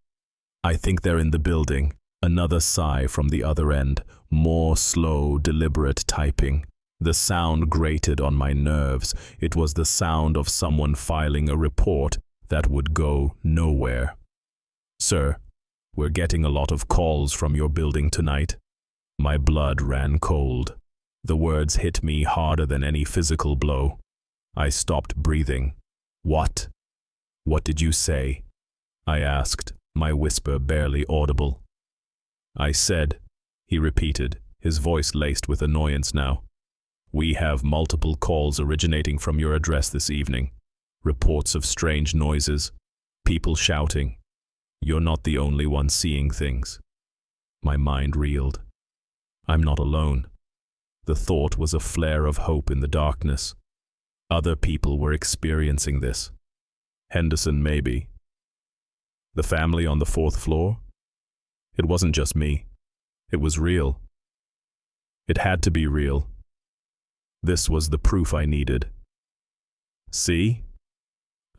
they're in the building. Another sigh from the other end, more slow, deliberate typing. The sound grated on my nerves. It was the sound of someone filing a report that would go nowhere. Sir, we're getting a lot of calls from your building tonight. My blood ran cold. The words hit me harder than any physical blow. I stopped breathing. What? What did you say? I asked, my whisper barely audible. I said, he repeated, his voice laced with annoyance now. We have multiple calls originating from your address this evening. Reports of strange noises, people shouting. You're not the only one seeing things. My mind reeled. I'm not alone. The thought was a flare of hope in the darkness. Other people were experiencing this. Henderson, maybe. The family on the 4th floor? It wasn't just me. It was real. It had to be real. This was the proof I needed. See?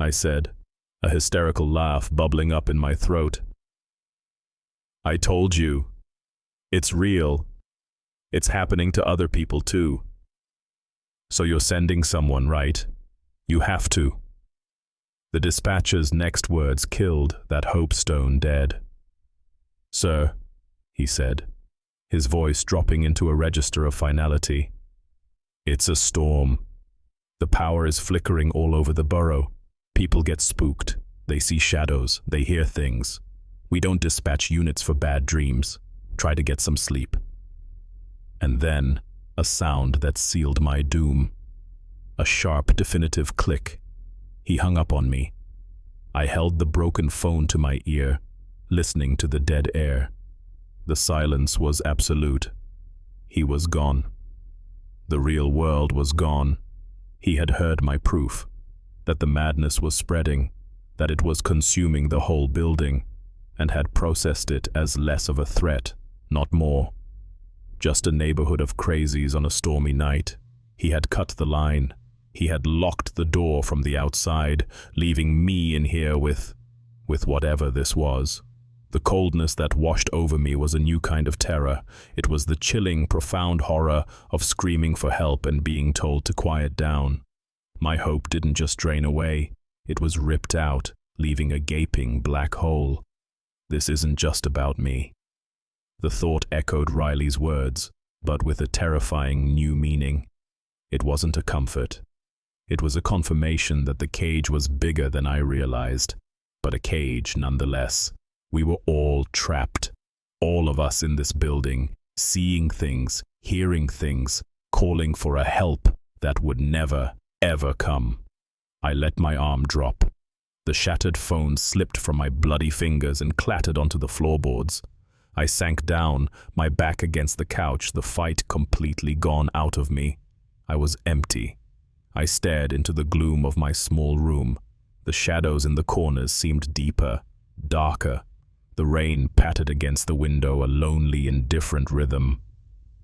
I said, a hysterical laugh bubbling up in my throat. I told you. It's real. It's happening to other people too. So you're sending someone, right? You have to. The dispatcher's next words killed that hope stone dead. Sir, he said, his voice dropping into a register of finality. It's a storm. The power is flickering all over the borough. People get spooked. They see shadows. They hear things. We don't dispatch units for bad dreams. Try to get some sleep. And then, a sound that sealed my doom. A sharp, definitive click. He hung up on me. I held the broken phone to my ear, listening to the dead air. The silence was absolute. He was gone. The real world was gone. He had heard my proof, that the madness was spreading, that it was consuming the whole building, and had processed it as less of a threat, not more. Just a neighborhood of crazies on a stormy night. He had cut the line. He had locked the door from the outside, leaving me in here with whatever this was. The coldness that washed over me was a new kind of terror. It was the chilling, profound horror of screaming for help and being told to quiet down. My hope didn't just drain away. It was ripped out, leaving a gaping black hole. This isn't just about me. The thought echoed Riley's words, but with a terrifying new meaning. It wasn't a comfort. It was a confirmation that the cage was bigger than I realized, but a cage nonetheless. We were all trapped, all of us in this building, seeing things, hearing things, calling for a help that would never, ever come. I let my arm drop. The shattered phone slipped from my bloody fingers and clattered onto the floorboards. I sank down, my back against the couch, the fight completely gone out of me. I was empty. I stared into the gloom of my small room. The shadows in the corners seemed deeper, darker. The rain pattered against the window, a lonely, indifferent rhythm.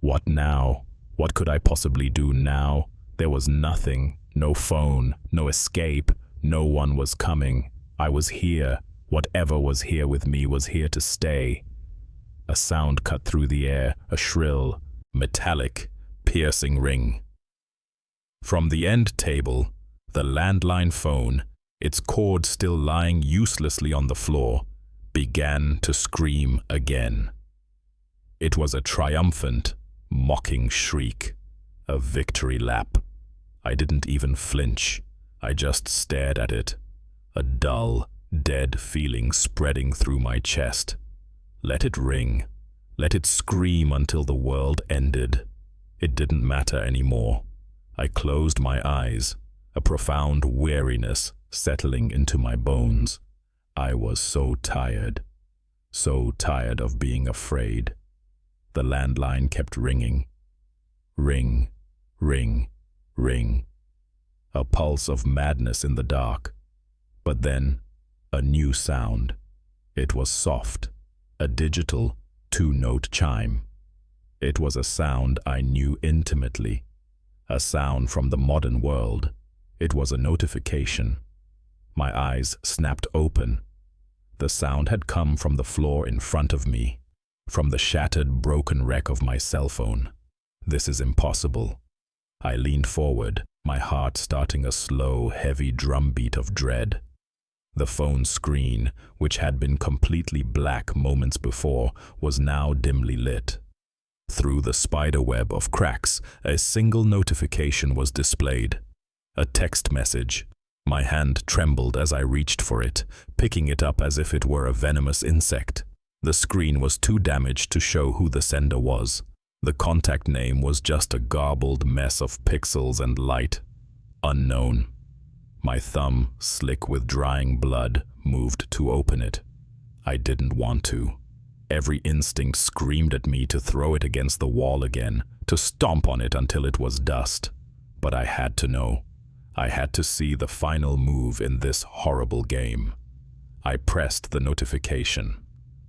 What now? What could I possibly do now? There was nothing, no phone, no escape, no one was coming. I was here. Whatever was here with me was here to stay. A sound cut through the air, a shrill, metallic, piercing ring. From the end table, the landline phone, its cord still lying uselessly on the floor, began to scream again. It was a triumphant, mocking shriek, a victory lap. I didn't even flinch. I just stared at it, a dull, dead feeling spreading through my chest. Let it ring. Let it scream until the world ended. It didn't matter anymore. I closed my eyes, a profound weariness settling into my bones. I was so tired of being afraid. The landline kept ringing. Ring, ring, ring. A pulse of madness in the dark. But then, a new sound. It was soft, a digital, two-note chime. It was a sound I knew intimately. A sound from the modern world. It was a notification. My eyes snapped open. The sound had come from the floor in front of me, from the shattered, broken wreck of my cell phone. This is impossible. I leaned forward, my heart starting a slow, heavy drumbeat of dread. The phone screen, which had been completely black moments before, was now dimly lit. Through the spiderweb of cracks, a single notification was displayed. A text message. My hand trembled as I reached for it, picking it up as if it were a venomous insect. The screen was too damaged to show who the sender was. The contact name was just a garbled mess of pixels and light. Unknown. My thumb, slick with drying blood, moved to open it. I didn't want to. Every instinct screamed at me to throw it against the wall again, to stomp on it until it was dust. But I had to know. I had to see the final move in this horrible game. I pressed the notification.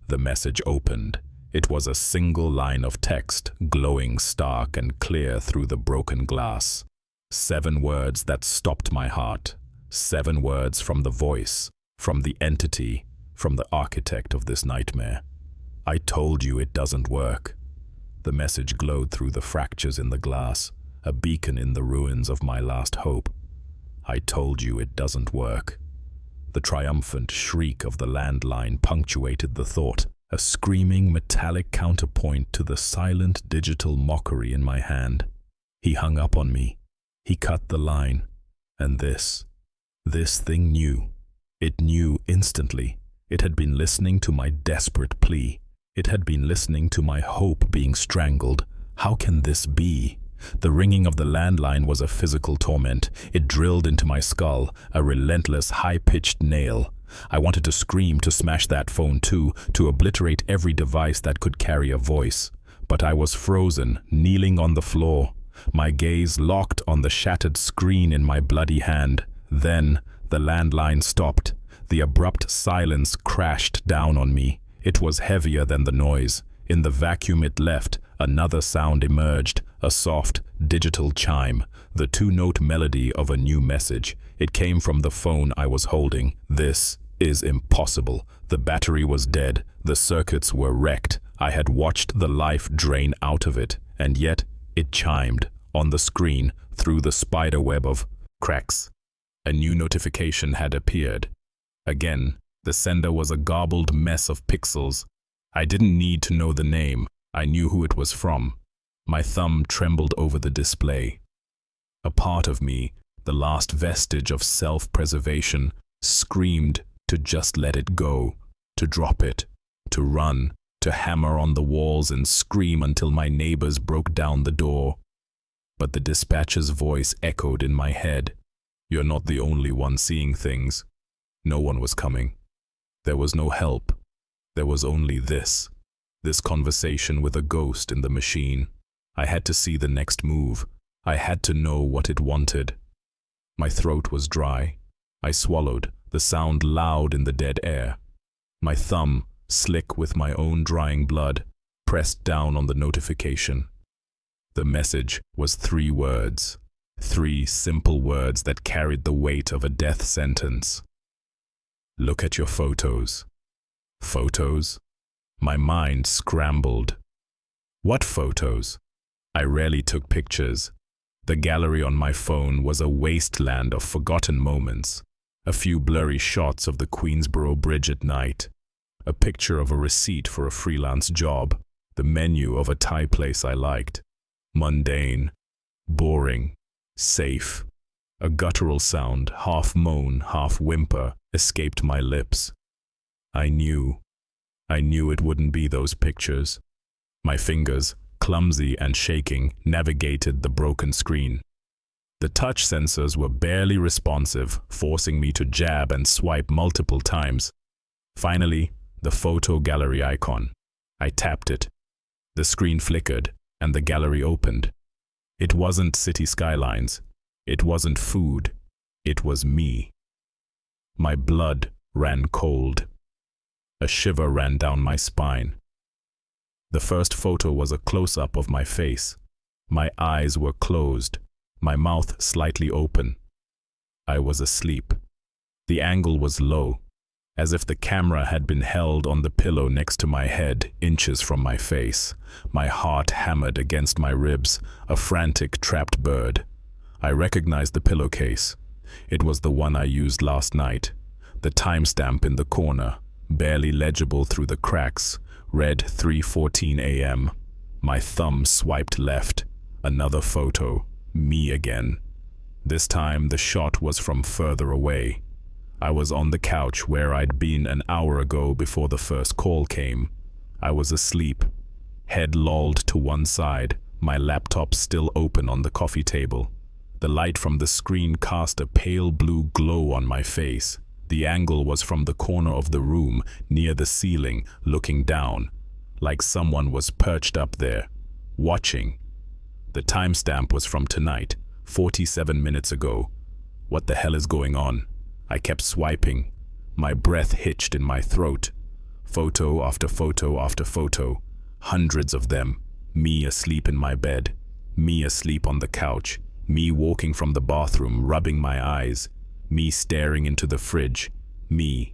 The message opened. It was a single line of text, glowing stark and clear through the broken glass. 7 words that stopped my heart. 7 words from the voice, from the entity, from the architect of this nightmare. I told you it doesn't work. The message glowed through the fractures in the glass, a beacon in the ruins of my last hope. I told you it doesn't work. The triumphant shriek of the landline punctuated the thought, a screaming metallic counterpoint to the silent digital mockery in my hand. He hung up on me. He cut the line. And this thing knew. It knew instantly. It had been listening to my desperate plea. It had been listening to my hope being strangled. How can this be? The ringing of the landline was a physical torment. It drilled into my skull, a relentless, high-pitched nail. I wanted to scream, to smash that phone too, to obliterate every device that could carry a voice. But I was frozen, kneeling on the floor, my gaze locked on the shattered screen in my bloody hand. Then, the landline stopped. The abrupt silence crashed down on me. It was heavier than the noise. In the vacuum it left, another sound emerged, a soft, digital chime, the two-note melody of a new message. It came from the phone I was holding. This is impossible. The battery was dead. The circuits were wrecked. I had watched the life drain out of it, and yet it chimed on the screen through the spiderweb of cracks. A new notification had appeared. Again, the sender was a garbled mess of pixels. I didn't need to know the name. I knew who it was from. My thumb trembled over the display. A part of me, the last vestige of self-preservation, screamed to just let it go, to drop it, to run, to hammer on the walls and scream until my neighbors broke down the door. But the dispatcher's voice echoed in my head. You're not the only one seeing things. No one was coming. There was no help. There was only this conversation with a ghost in the machine. I had to see the next move. I had to know what it wanted. My throat was dry. I swallowed, the sound loud in the dead air. My thumb, slick with my own drying blood, pressed down on the notification. The message was 3 words. 3 simple words that carried the weight of a death sentence. Look at your photos. Photos? My mind scrambled. What photos? I rarely took pictures. The gallery on my phone was a wasteland of forgotten moments. A few blurry shots of the Queensboro Bridge at night. A picture of a receipt for a freelance job. The menu of a Thai place I liked. Mundane. Boring. Safe. A guttural sound, half moan, half whimper, escaped my lips. I knew it wouldn't be those pictures. My fingers, clumsy and shaking, navigated the broken screen. The touch sensors were barely responsive, forcing me to jab and swipe multiple times. Finally, the photo gallery icon. I tapped it. The screen flickered, and the gallery opened. It wasn't city skylines. It wasn't food. It was me. My blood ran cold. A shiver ran down my spine. The first photo was a close-up of my face. My eyes were closed, my mouth slightly open. I was asleep. The angle was low, as if the camera had been held on the pillow next to my head, inches from my face. My heart hammered against my ribs, a frantic, trapped bird. I recognized the pillowcase. It was the one I used last night. The timestamp in the corner, barely legible through the cracks, read 3:14 a.m. My thumb swiped left. Another photo. Me again. This time the shot was from further away. I was on the couch where I'd been an hour ago before the first call came. I was asleep, head lolled to one side, my laptop still open on the coffee table. The light from the screen cast a pale blue glow on my face. The angle was from the corner of the room, near the ceiling, looking down, like someone was perched up there, watching. The timestamp was from tonight, 47 minutes ago. What the hell is going on? I kept swiping. My breath hitched in my throat. Photo after photo after photo. Hundreds of them. Me asleep in my bed. Me asleep on the couch. Me walking from the bathroom, rubbing my eyes. Me staring into the fridge. Me.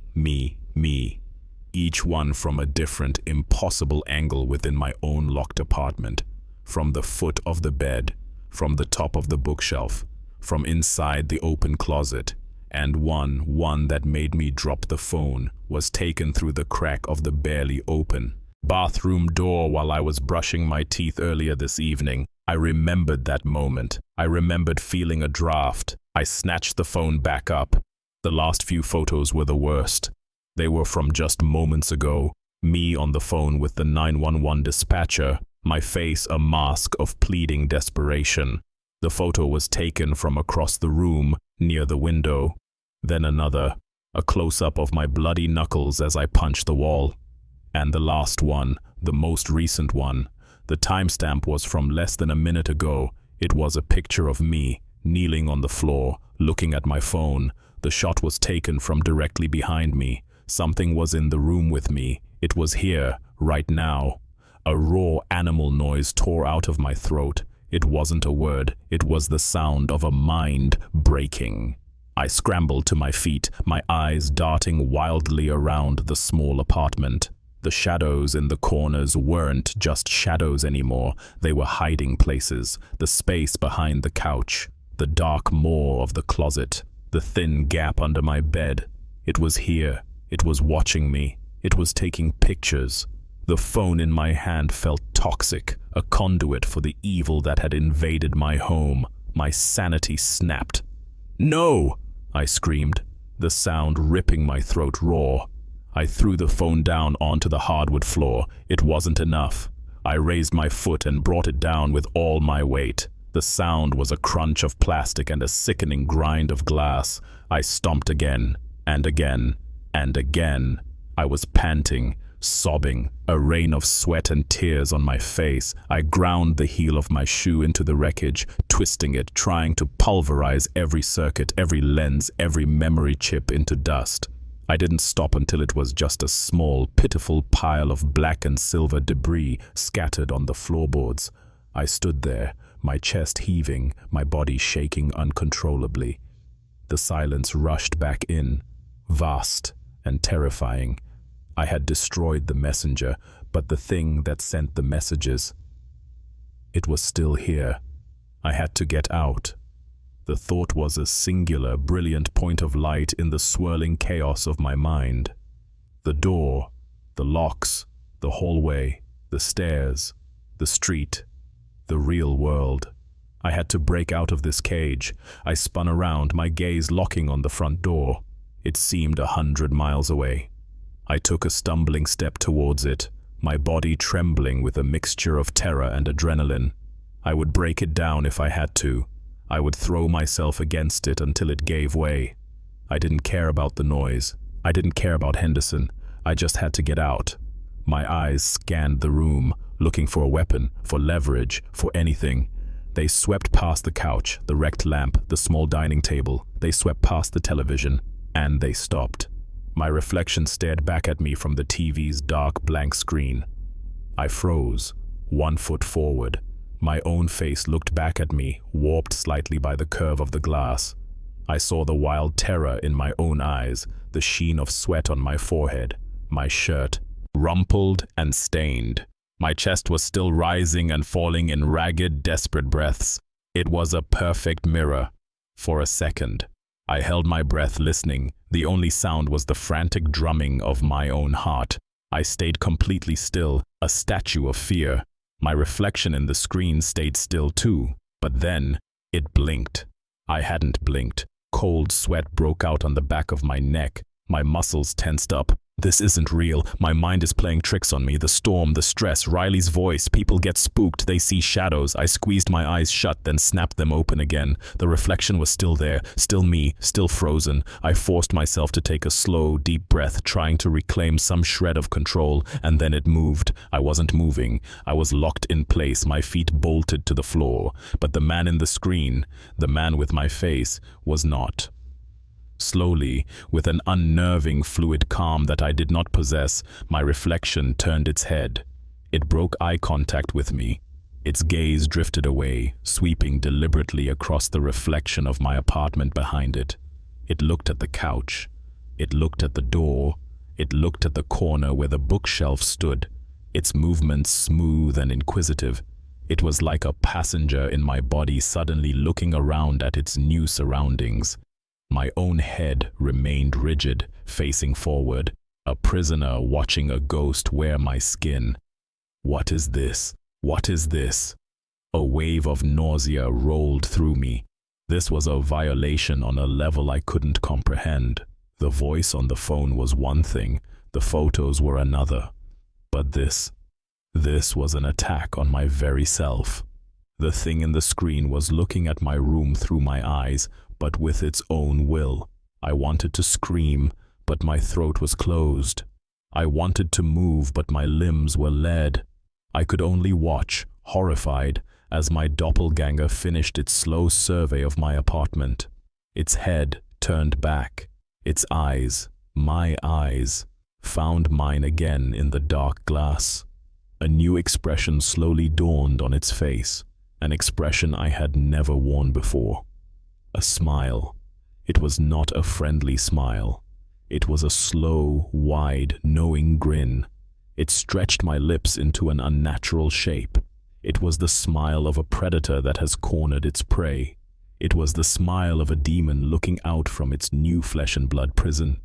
Each one from a different, impossible angle within my own locked apartment. From the foot of the bed, from the top of the bookshelf, from inside the open closet. And one that made me drop the phone was taken through the crack of the barely open bathroom door while I was brushing my teeth earlier this evening. I remembered that moment. I remembered feeling a draft. I snatched the phone back up. The last few photos were the worst. They were from just moments ago. Me on the phone with the 911 dispatcher, my face a mask of pleading desperation. The photo was taken from across the room, near the window. Then another, a close-up of my bloody knuckles as I punched the wall. And the last one, the most recent one. The timestamp was from less than a minute ago. It was a picture of me, kneeling on the floor, looking at my phone. The shot was taken from directly behind me. Something was in the room with me. It was here, right now. A raw animal noise tore out of my throat. It wasn't a word. It was the sound of a mind breaking. I scrambled to my feet, my eyes darting wildly around the small apartment. The shadows in the corners weren't just shadows anymore. They were hiding places. The space behind the couch, the dark maw of the closet, the thin gap under my bed. It was here. It was watching me. It was taking pictures. The phone in my hand felt toxic, a conduit for the evil that had invaded my home. My sanity snapped. "No!" I screamed, the sound ripping my throat raw. I threw the phone down onto the hardwood floor. It wasn't enough. I raised my foot and brought it down with all my weight. The sound was a crunch of plastic and a sickening grind of glass. I stomped again, and again, and again. I was panting, sobbing, a rain of sweat and tears on my face. I ground the heel of my shoe into the wreckage, twisting it, trying to pulverize every circuit, every lens, every memory chip into dust. I didn't stop until it was just a small, pitiful pile of black and silver debris scattered on the floorboards. I stood there, my chest heaving, my body shaking uncontrollably. The silence rushed back in, vast and terrifying. I had destroyed the messenger, but the thing that sent the messages, it was still here. I had to get out. The thought was a singular, brilliant point of light in the swirling chaos of my mind. The door, the locks, the hallway, the stairs, the street, the real world. I had to break out of this cage. I spun around, my gaze locking on the front door. It seemed 100 miles away. I took a stumbling step towards it, my body trembling with a mixture of terror and adrenaline. I would break it down if I had to. I would throw myself against it until it gave way. I didn't care about the noise. I didn't care about Henderson. I just had to get out. My eyes scanned the room, looking for a weapon, for leverage, for anything. They swept past the couch, the wrecked lamp, the small dining table. They swept past the television, and they stopped. My reflection stared back at me from the TV's dark blank screen. I froze, 1 foot forward. My own face looked back at me, warped slightly by the curve of the glass. I saw the wild terror in my own eyes, the sheen of sweat on my forehead, my shirt, rumpled and stained. My chest was still rising and falling in ragged, desperate breaths. It was a perfect mirror. For a second, I held my breath listening. The only sound was the frantic drumming of my own heart. I stayed completely still, a statue of fear. My reflection in the screen stayed still too, but then it blinked. I hadn't blinked. Cold sweat broke out on the back of my neck. My muscles tensed up. This isn't real. My mind is playing tricks on me. The storm, the stress, Riley's voice. People get spooked. They see shadows. I squeezed my eyes shut, then snapped them open again. The reflection was still there. Still me. Still frozen. I forced myself to take a slow, deep breath, trying to reclaim some shred of control, and then it moved. I wasn't moving. I was locked in place, my feet bolted to the floor. But the man in the screen, the man with my face, was not. Slowly, with an unnerving fluid calm that I did not possess, my reflection turned its head. It broke eye contact with me. Its gaze drifted away, sweeping deliberately across the reflection of my apartment behind it. It looked at the couch. It looked at the door. It looked at the corner where the bookshelf stood, its movements smooth and inquisitive. It was like a passenger in my body suddenly looking around at its new surroundings. My own head remained rigid, facing forward, a prisoner watching a ghost wear my skin. What is this? What is this? A wave of nausea rolled through me. This was a violation on a level I couldn't comprehend. The voice on the phone was one thing, the photos were another. But this was an attack on my very self. The thing in the screen was looking at my room through my eyes, but with its own will. I wanted to scream, but my throat was closed. I wanted to move, but my limbs were lead. I could only watch, horrified, as my doppelganger finished its slow survey of my apartment. Its head turned back. Its eyes, my eyes, found mine again in the dark glass. A new expression slowly dawned on its face, an expression I had never worn before. A smile. It was not a friendly smile. It was a slow, wide, knowing grin. It stretched my lips into an unnatural shape. It was the smile of a predator that has cornered its prey. It was the smile of a demon looking out from its new flesh and blood prison.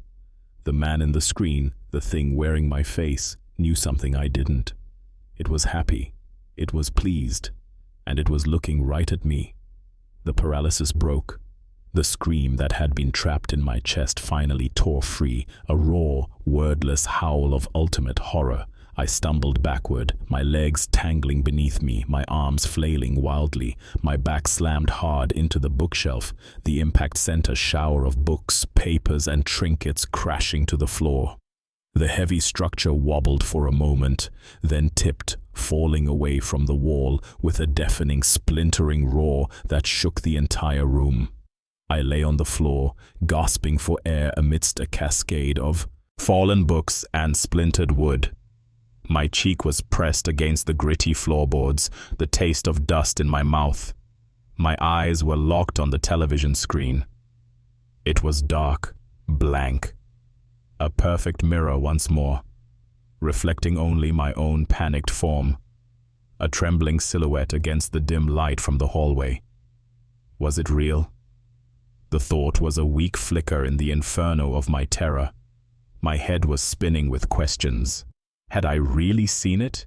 The man in the screen, the thing wearing my face, knew something I didn't. It was happy. It was pleased. And it was looking right at me. The paralysis broke. The scream that had been trapped in my chest finally tore free, a raw, wordless howl of ultimate horror. I stumbled backward, my legs tangling beneath me, my arms flailing wildly, my back slammed hard into the bookshelf. The impact sent a shower of books, papers, and trinkets crashing to the floor. The heavy structure wobbled for a moment, then tipped, falling away from the wall with a deafening, splintering roar that shook the entire room. I lay on the floor, gasping for air amidst a cascade of fallen books and splintered wood. My cheek was pressed against the gritty floorboards, the taste of dust in my mouth. My eyes were locked on the television screen. It was dark, blank. A perfect mirror once more, reflecting only my own panicked form. A trembling silhouette against the dim light from the hallway. Was it real? The thought was a weak flicker in the inferno of my terror. My head was spinning with questions. Had I really seen it?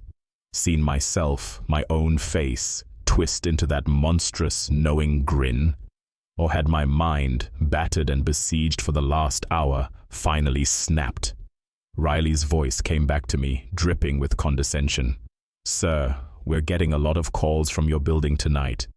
Seen myself, my own face, twist into that monstrous, knowing grin? Or had my mind, battered and besieged for the last hour, finally snapped? Riley's voice came back to me, dripping with condescension. "Sir, we're getting a lot of calls from your building tonight.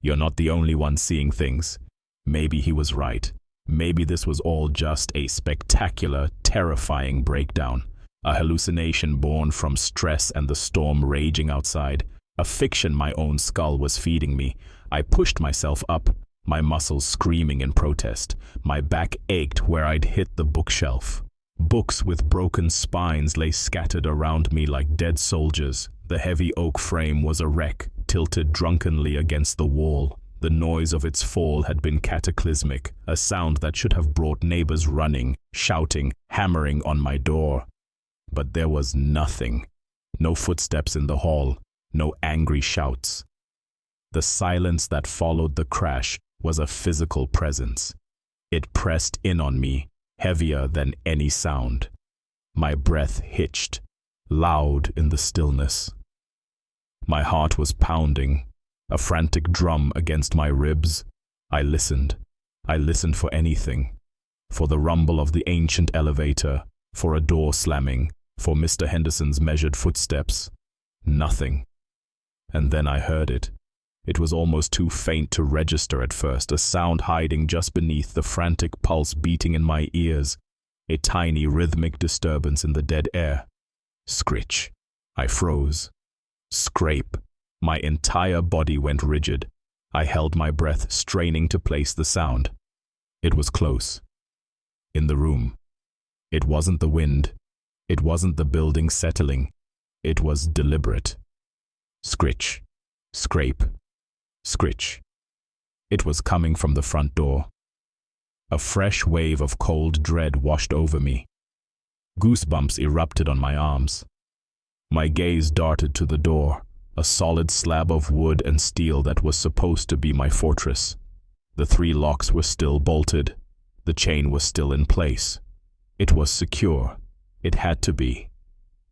You're not the only one seeing things." Maybe he was right. Maybe this was all just a spectacular, terrifying breakdown. A hallucination born from stress and the storm raging outside. A fiction my own skull was feeding me. I pushed myself up, my muscles screaming in protest. My back ached where I'd hit the bookshelf. Books with broken spines lay scattered around me like dead soldiers. The heavy oak frame was a wreck, tilted drunkenly against the wall. The noise of its fall had been cataclysmic, a sound that should have brought neighbors running, shouting, hammering on my door. But there was nothing. No footsteps in the hall, no angry shouts. The silence that followed the crash was a physical presence. It pressed in on me, heavier than any sound. My breath hitched, loud in the stillness. My heart was pounding, a frantic drum against my ribs. I listened. I listened for anything. For the rumble of the ancient elevator, for a door slamming, for Mr. Henderson's measured footsteps. Nothing. And then I heard it. It was almost too faint to register at first, a sound hiding just beneath the frantic pulse beating in my ears, a tiny rhythmic disturbance in the dead air. Scritch. I froze. Scrape. My entire body went rigid. I held my breath, straining to place the sound. It was close. In the room. It wasn't the wind. It wasn't the building settling. It was deliberate. Scritch. Scrape. Scritch. It was coming from the front door. A fresh wave of cold dread washed over me. Goosebumps erupted on my arms. My gaze darted to the door, a solid slab of wood and steel that was supposed to be my fortress. The 3 locks were still bolted. The chain was still in place. It was secure. It had to be.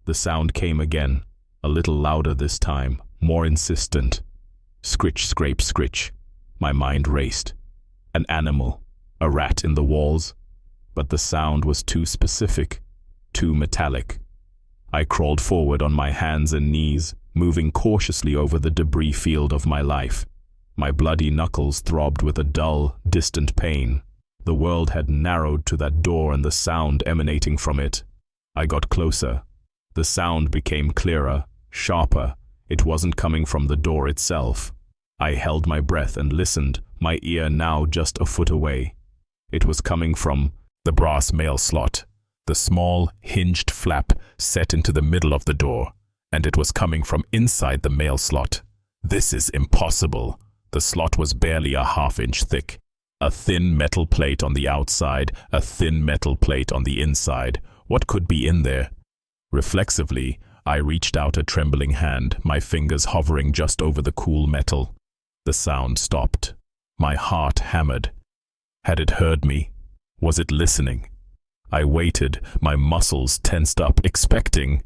The sound came again, a little louder this time, more insistent. Scritch, scrape, scritch. My mind raced. An animal, a rat in the walls. But the sound was too specific, too metallic. I crawled forward on my hands and knees, moving cautiously over the debris field of my life. My bloody knuckles throbbed with a dull, distant pain. The world had narrowed to that door and the sound emanating from it. I got closer. The sound became clearer, sharper. It wasn't coming from the door itself. I held my breath and listened, my ear now just a foot away. It was coming from the brass mail slot, the small, hinged flap set into the middle of the door, and it was coming from inside the mail slot. This is impossible. The slot was barely a half-inch thick. A thin metal plate on the outside, a thin metal plate on the inside. What could be in there? Reflexively, I reached out a trembling hand, my fingers hovering just over the cool metal. The sound stopped. My heart hammered. Had it heard me? Was it listening? I waited, my muscles tensed up, expecting.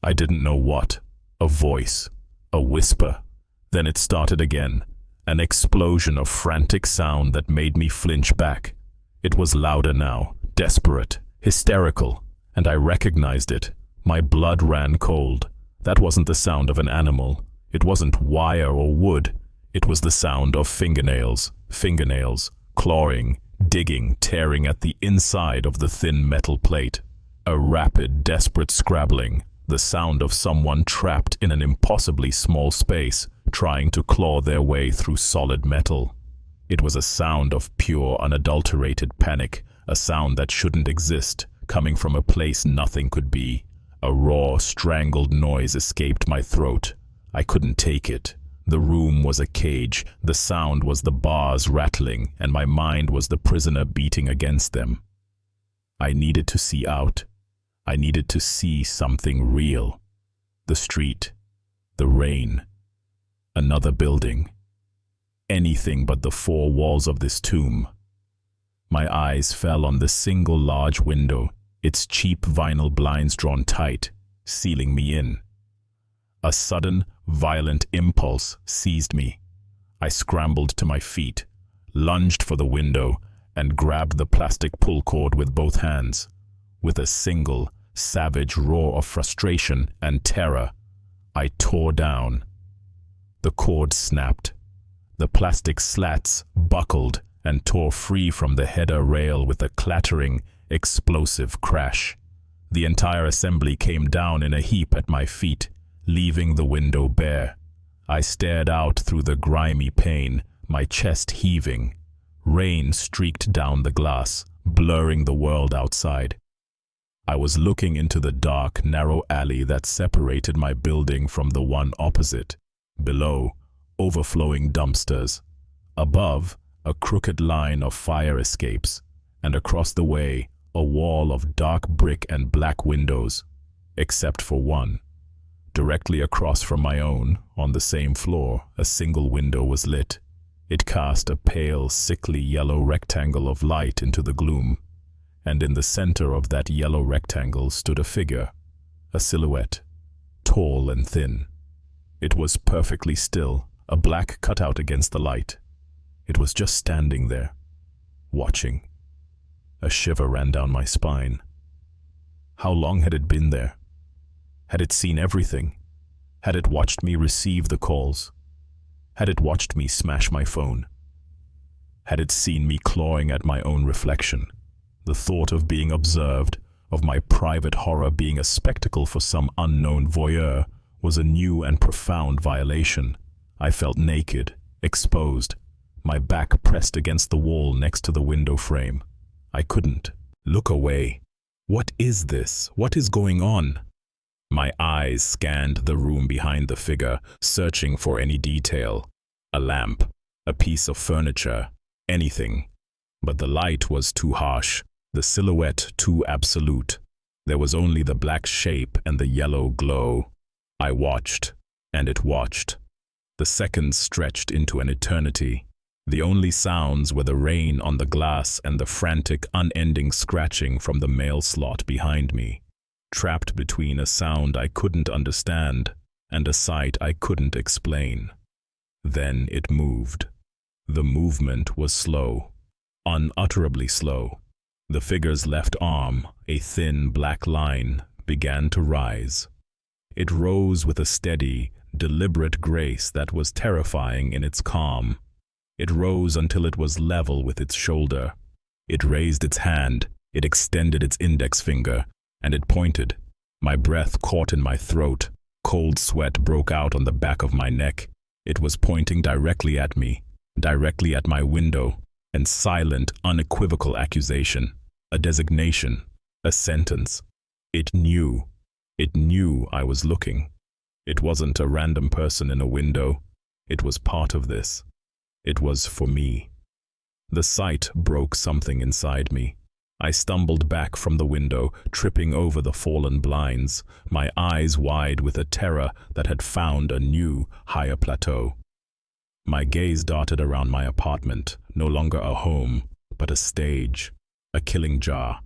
I didn't know what. A voice. A whisper. Then it started again. An explosion of frantic sound that made me flinch back. It was louder now, desperate, hysterical, and I recognized it. My blood ran cold. That wasn't the sound of an animal. It wasn't wire or wood. It was the sound of fingernails, clawing, digging, tearing at the inside of the thin metal plate. A rapid, desperate scrabbling, the sound of someone trapped in an impossibly small space, trying to claw their way through solid metal. It was a sound of pure, unadulterated panic, a sound that shouldn't exist, coming from a place nothing could be. A raw, strangled noise escaped my throat. I couldn't take it. The room was a cage, the sound was the bars rattling, and my mind was the prisoner beating against them. I needed to see out. I needed to see something real. The street, the rain, another building. Anything but the four walls of this tomb. My eyes fell on the single large window, its cheap vinyl blinds drawn tight, sealing me in. A sudden, violent impulse seized me. I scrambled to my feet, lunged for the window, and grabbed the plastic pull cord with both hands. With a single, savage roar of frustration and terror, I tore down. The cord snapped. The plastic slats buckled and tore free from the header rail with a clattering, explosive crash. The entire assembly came down in a heap at my feet, leaving the window bare. I stared out through the grimy pane, my chest heaving. Rain streaked down the glass, blurring the world outside. I was looking into the dark, narrow alley that separated my building from the one opposite. Below, overflowing dumpsters. Above, a crooked line of fire escapes, and across the way, a wall of dark brick and black windows, except for one. Directly across from my own, on the same floor, a single window was lit. It cast a pale, sickly yellow rectangle of light into the gloom, and in the center of that yellow rectangle stood a figure, a silhouette, tall and thin. It was perfectly still, a black cutout against the light. It was just standing there, watching. A shiver ran down my spine. How long had it been there? Had it seen everything? Had it watched me receive the calls? Had it watched me smash my phone? Had it seen me clawing at my own reflection? The thought of being observed, of my private horror being a spectacle for some unknown voyeur, was a new and profound violation. I felt naked, exposed, my back pressed against the wall next to the window frame. I couldn't look away. What is this? What is going on? My eyes scanned the room behind the figure, searching for any detail. A lamp, a piece of furniture, anything. But the light was too harsh, the silhouette too absolute. There was only the black shape and the yellow glow. I watched, and it watched. The seconds stretched into an eternity. The only sounds were the rain on the glass and the frantic, unending scratching from the mail slot behind me, trapped between a sound I couldn't understand and a sight I couldn't explain. Then it moved. The movement was slow, unutterably slow. The figure's left arm, a thin black line, began to rise. It rose with a steady, deliberate grace that was terrifying in its calm. It rose until it was level with its shoulder. It raised its hand, it extended its index finger, and it pointed. My breath caught in my throat. Cold sweat broke out on the back of my neck. It was pointing directly at me, directly at my window, and silent, unequivocal accusation, a designation, a sentence. It knew I was looking. It wasn't a random person in a window. It was part of this. It was for me. The sight broke something inside me. I stumbled back from the window, tripping over the fallen blinds, my eyes wide with a terror that had found a new, higher plateau. My gaze darted around my apartment, no longer a home, but a stage, a killing jar.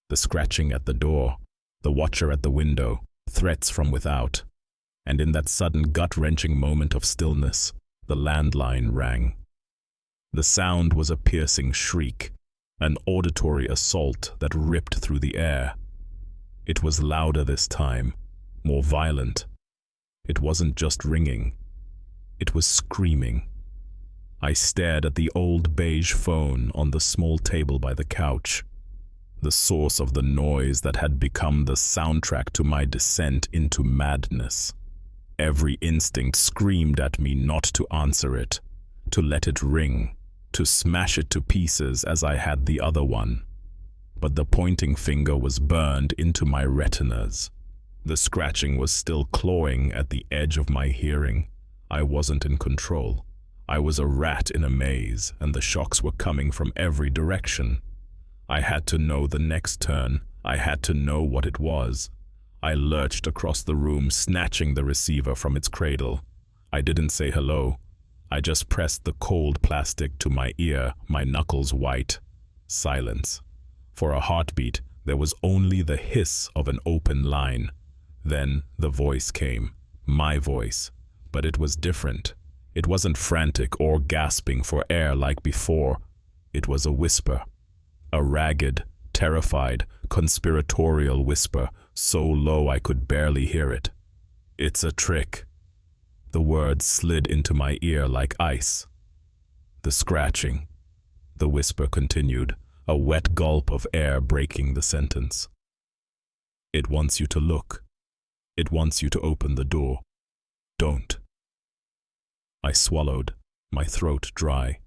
The scratching at the door, the watcher at the window, threats from without. And in that sudden gut-wrenching moment of stillness, the landline rang. The sound was a piercing shriek, an auditory assault that ripped through the air. It was louder this time, more violent. It wasn't just ringing. It was screaming. I stared at the old beige phone on the small table by the couch, the source of the noise that had become the soundtrack to my descent into madness. Every instinct screamed at me not to answer it, to let it ring, to smash it to pieces as I had the other one. But the pointing finger was burned into my retinas. The scratching was still clawing at the edge of my hearing. I wasn't in control. I was a rat in a maze, and the shocks were coming from every direction. I had to know the next turn. I had to know what it was. I lurched across the room, snatching the receiver from its cradle. I didn't say hello. I just pressed the cold plastic to my ear, my knuckles white. Silence. For a heartbeat, there was only the hiss of an open line. Then the voice came. My voice. But it was different. It wasn't frantic or gasping for air like before. It was a whisper. A ragged, terrified, conspiratorial whisper, so low I could barely hear it. "It's a trick." The words slid into my ear like ice. The scratching. The whisper continued, a wet gulp of air breaking the sentence. "It wants you to look. It wants you to open the door. Don't." I swallowed, my throat dry.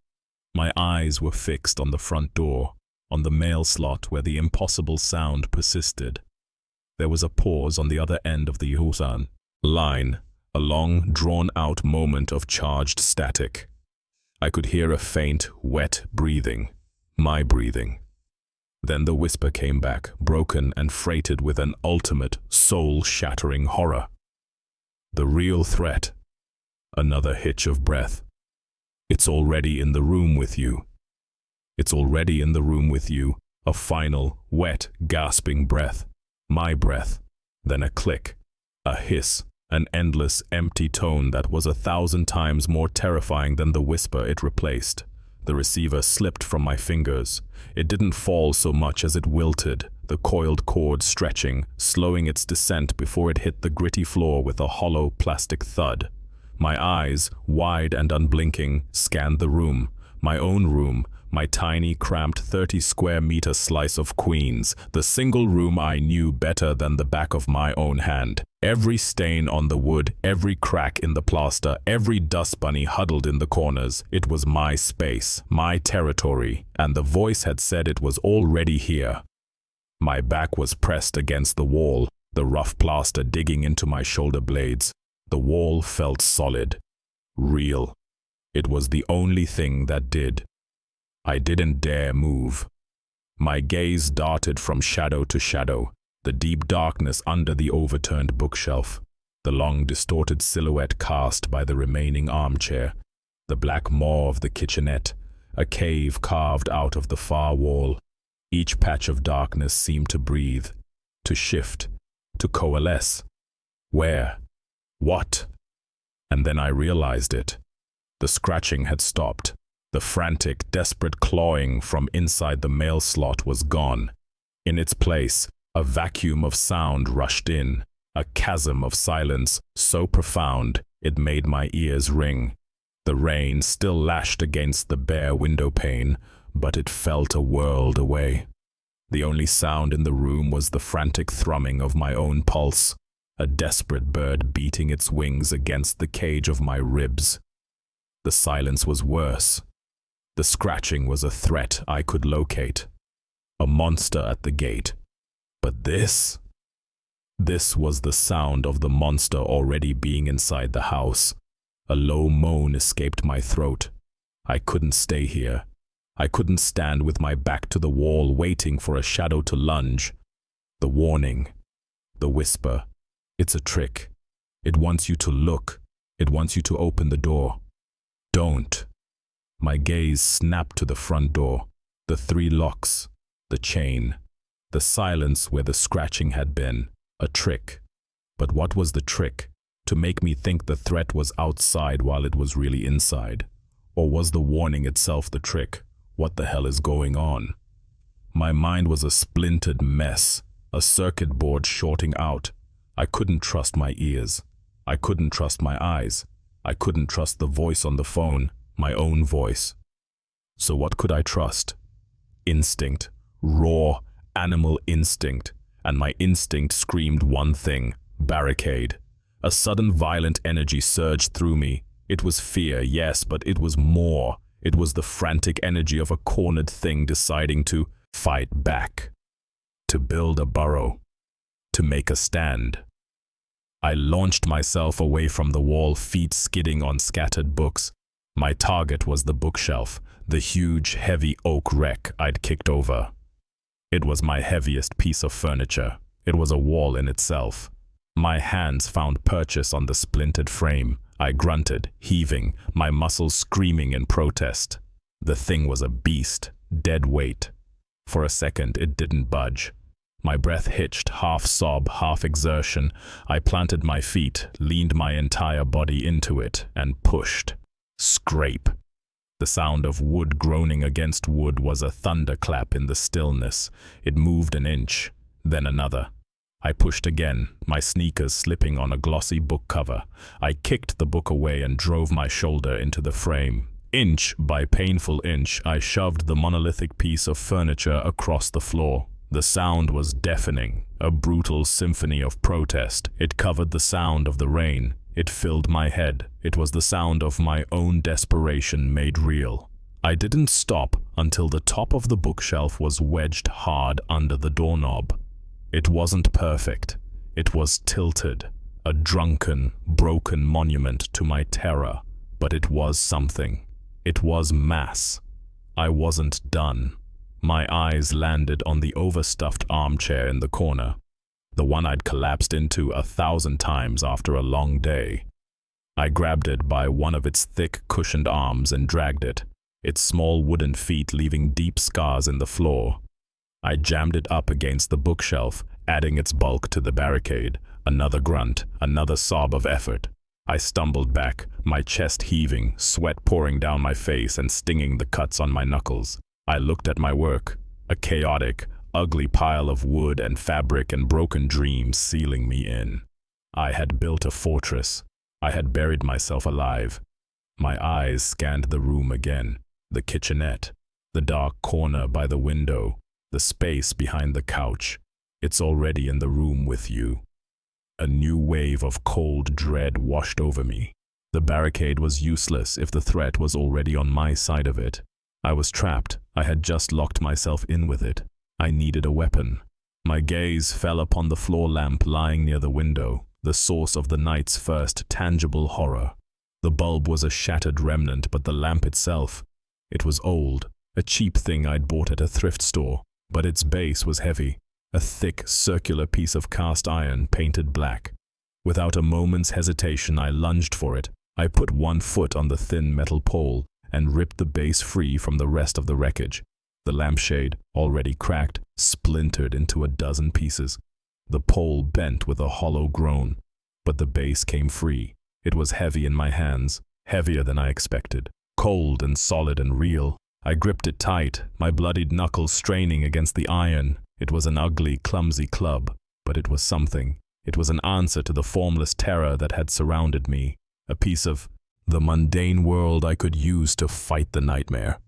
My eyes were fixed on the front door, on the mail slot where the impossible sound persisted. There was a pause on the other end of the Yuhusan line, a long, drawn-out moment of charged static. I could hear a faint, wet breathing, my breathing. Then the whisper came back, broken and freighted with an ultimate, soul-shattering horror. The real threat. Another hitch of breath. "It's already in the room with you. It's already in the room with you." A final, wet, gasping breath. My breath. Then a click. A hiss. An endless, empty tone that was 1,000 times more terrifying than the whisper it replaced. The receiver slipped from my fingers. It didn't fall so much as it wilted, the coiled cord stretching, slowing its descent before it hit the gritty floor with a hollow plastic thud. My eyes, wide and unblinking, scanned the room, my own room, my tiny, cramped 30-square-meter slice of Queens, the single room I knew better than the back of my own hand. Every stain on the wood, every crack in the plaster, every dust bunny huddled in the corners. It was my space, my territory, and the voice had said it was already here. My back was pressed against the wall, the rough plaster digging into my shoulder blades. The wall felt solid, real. It was the only thing that did. I didn't dare move. My gaze darted from shadow to shadow, the deep darkness under the overturned bookshelf, the long distorted silhouette cast by the remaining armchair, the black maw of the kitchenette, a cave carved out of the far wall. Each patch of darkness seemed to breathe, to shift, to coalesce. Where? What? And then I realized it. The scratching had stopped. The frantic, desperate clawing from inside the mail slot was gone. In its place, a vacuum of sound rushed in, a chasm of silence so profound it made my ears ring. The rain still lashed against the bare window pane, but it felt a world away. The only sound in the room was the frantic thrumming of my own pulse, a desperate bird beating its wings against the cage of my ribs. The silence was worse. The scratching was a threat I could locate, a monster at the gate. But this was the sound of the monster already being inside the house. A low moan escaped my throat. I couldn't stay here. I couldn't stand with my back to the wall waiting for a shadow to lunge. The warning, the whisper, "It's a trick. It wants you to look. It wants you to open the door. Don't." My gaze snapped to the front door, the 3 locks, the chain, the silence where the scratching had been. A trick. But what was the trick? to make me think the threat was outside while it was really inside. Or was the warning itself the trick? What the hell is going on? My mind was a splintered mess, a circuit board shorting out. I couldn't trust my ears. I couldn't trust my eyes. I couldn't trust the voice on the phone, my own voice. So what could I trust? Instinct, raw, animal instinct, and my instinct screamed one thing: barricade. A sudden violent energy surged through me. It was fear, yes, but it was more. It was the frantic energy of a cornered thing deciding to fight back, to build a burrow, to make a stand. I launched myself away from the wall, feet skidding on scattered books. My target was the bookshelf, the huge, heavy oak wreck I'd kicked over. It was my heaviest piece of furniture. It was a wall in itself. My hands found purchase on the splintered frame. I grunted, heaving, my muscles screaming in protest. The thing was a beast, dead weight. For a second, it didn't budge. My breath hitched, half sob, half exertion. I planted my feet, leaned my entire body into it, and pushed. Scrape. The sound of wood groaning against wood was a thunderclap in the stillness. It moved an inch, then another. I pushed again, my sneakers slipping on a glossy book cover. I kicked the book away and drove my shoulder into the frame. Inch by painful inch, I shoved the monolithic piece of furniture across the floor. The sound was deafening, a brutal symphony of protest. It covered the sound of the rain. It filled my head. It was the sound of my own desperation made real. I didn't stop until the top of the bookshelf was wedged hard under the doorknob. It wasn't perfect. It was tilted, a drunken, broken monument to my terror, but it was something. It was mass. I wasn't done. My eyes landed on the overstuffed armchair in the corner, the one I'd collapsed into 1,000 times after a long day. I grabbed it by one of its thick, cushioned arms and dragged it, its small wooden feet leaving deep scars in the floor. I jammed it up against the bookshelf, adding its bulk to the barricade. Another grunt, another sob of effort. I stumbled back, my chest heaving, sweat pouring down my face and stinging the cuts on my knuckles. I looked at my work, a chaotic, ugly pile of wood and fabric and broken dreams sealing me in. I had built a fortress. I had buried myself alive. My eyes scanned the room again, the kitchenette, the dark corner by the window, the space behind the couch. It's already in the room with you. A new wave of cold dread washed over me. The barricade was useless if the threat was already on my side of it. I was trapped. I had just locked myself in with it. I needed a weapon. My gaze fell upon the floor lamp lying near the window, the source of the night's first tangible horror. The bulb was a shattered remnant, but the lamp itself, it was old, a cheap thing I'd bought at a thrift store, but its base was heavy, a thick, circular piece of cast iron painted black. Without a moment's hesitation, I lunged for it. I put one foot on the thin metal pole and ripped the base free from the rest of the wreckage. The lampshade, already cracked, splintered into a dozen pieces. The pole bent with a hollow groan, but the base came free. It was heavy in my hands, heavier than I expected, cold and solid and real. I gripped it tight, my bloodied knuckles straining against the iron. It was an ugly, clumsy club, but it was something. It was an answer to the formless terror that had surrounded me, a piece of the mundane world I could use to fight the nightmare.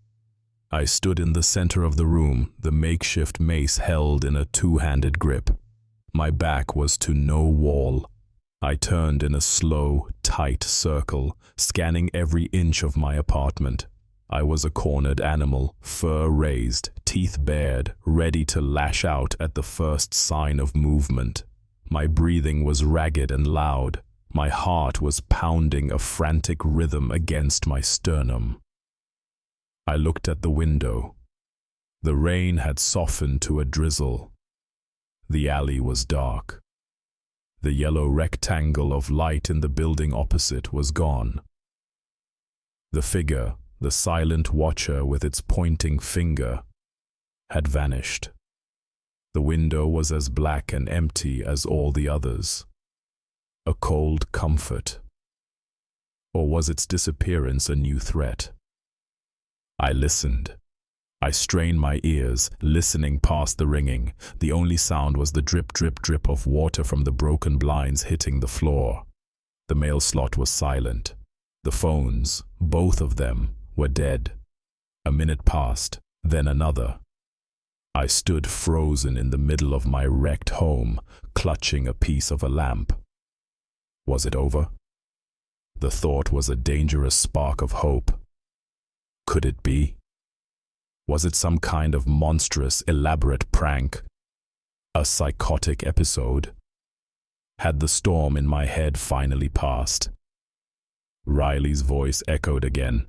I stood in the center of the room, the makeshift mace held in a two-handed grip. My back was to no wall. I turned in a slow, tight circle, scanning every inch of my apartment. I was a cornered animal, fur raised, teeth bared, ready to lash out at the first sign of movement. My breathing was ragged and loud. My heart was pounding a frantic rhythm against my sternum. I looked at the window. The rain had softened to a drizzle. The alley was dark. The yellow rectangle of light in the building opposite was gone. The figure, the silent watcher with its pointing finger, had vanished. The window was as black and empty as all the others. a cold comfort? Or was its disappearance a new threat? I listened. I strained my ears, listening past the ringing. The only sound was the drip, drip, drip of water from the broken blinds hitting the floor. The mail slot was silent. The phones, both of them, were dead. A minute passed, then another. I stood frozen in the middle of my wrecked home, clutching a piece of a lamp. Was it over? The thought was a dangerous spark of hope. Could it be? Was it some kind of monstrous, elaborate prank? A psychotic episode? Had the storm in my head finally passed? Riley's voice echoed again.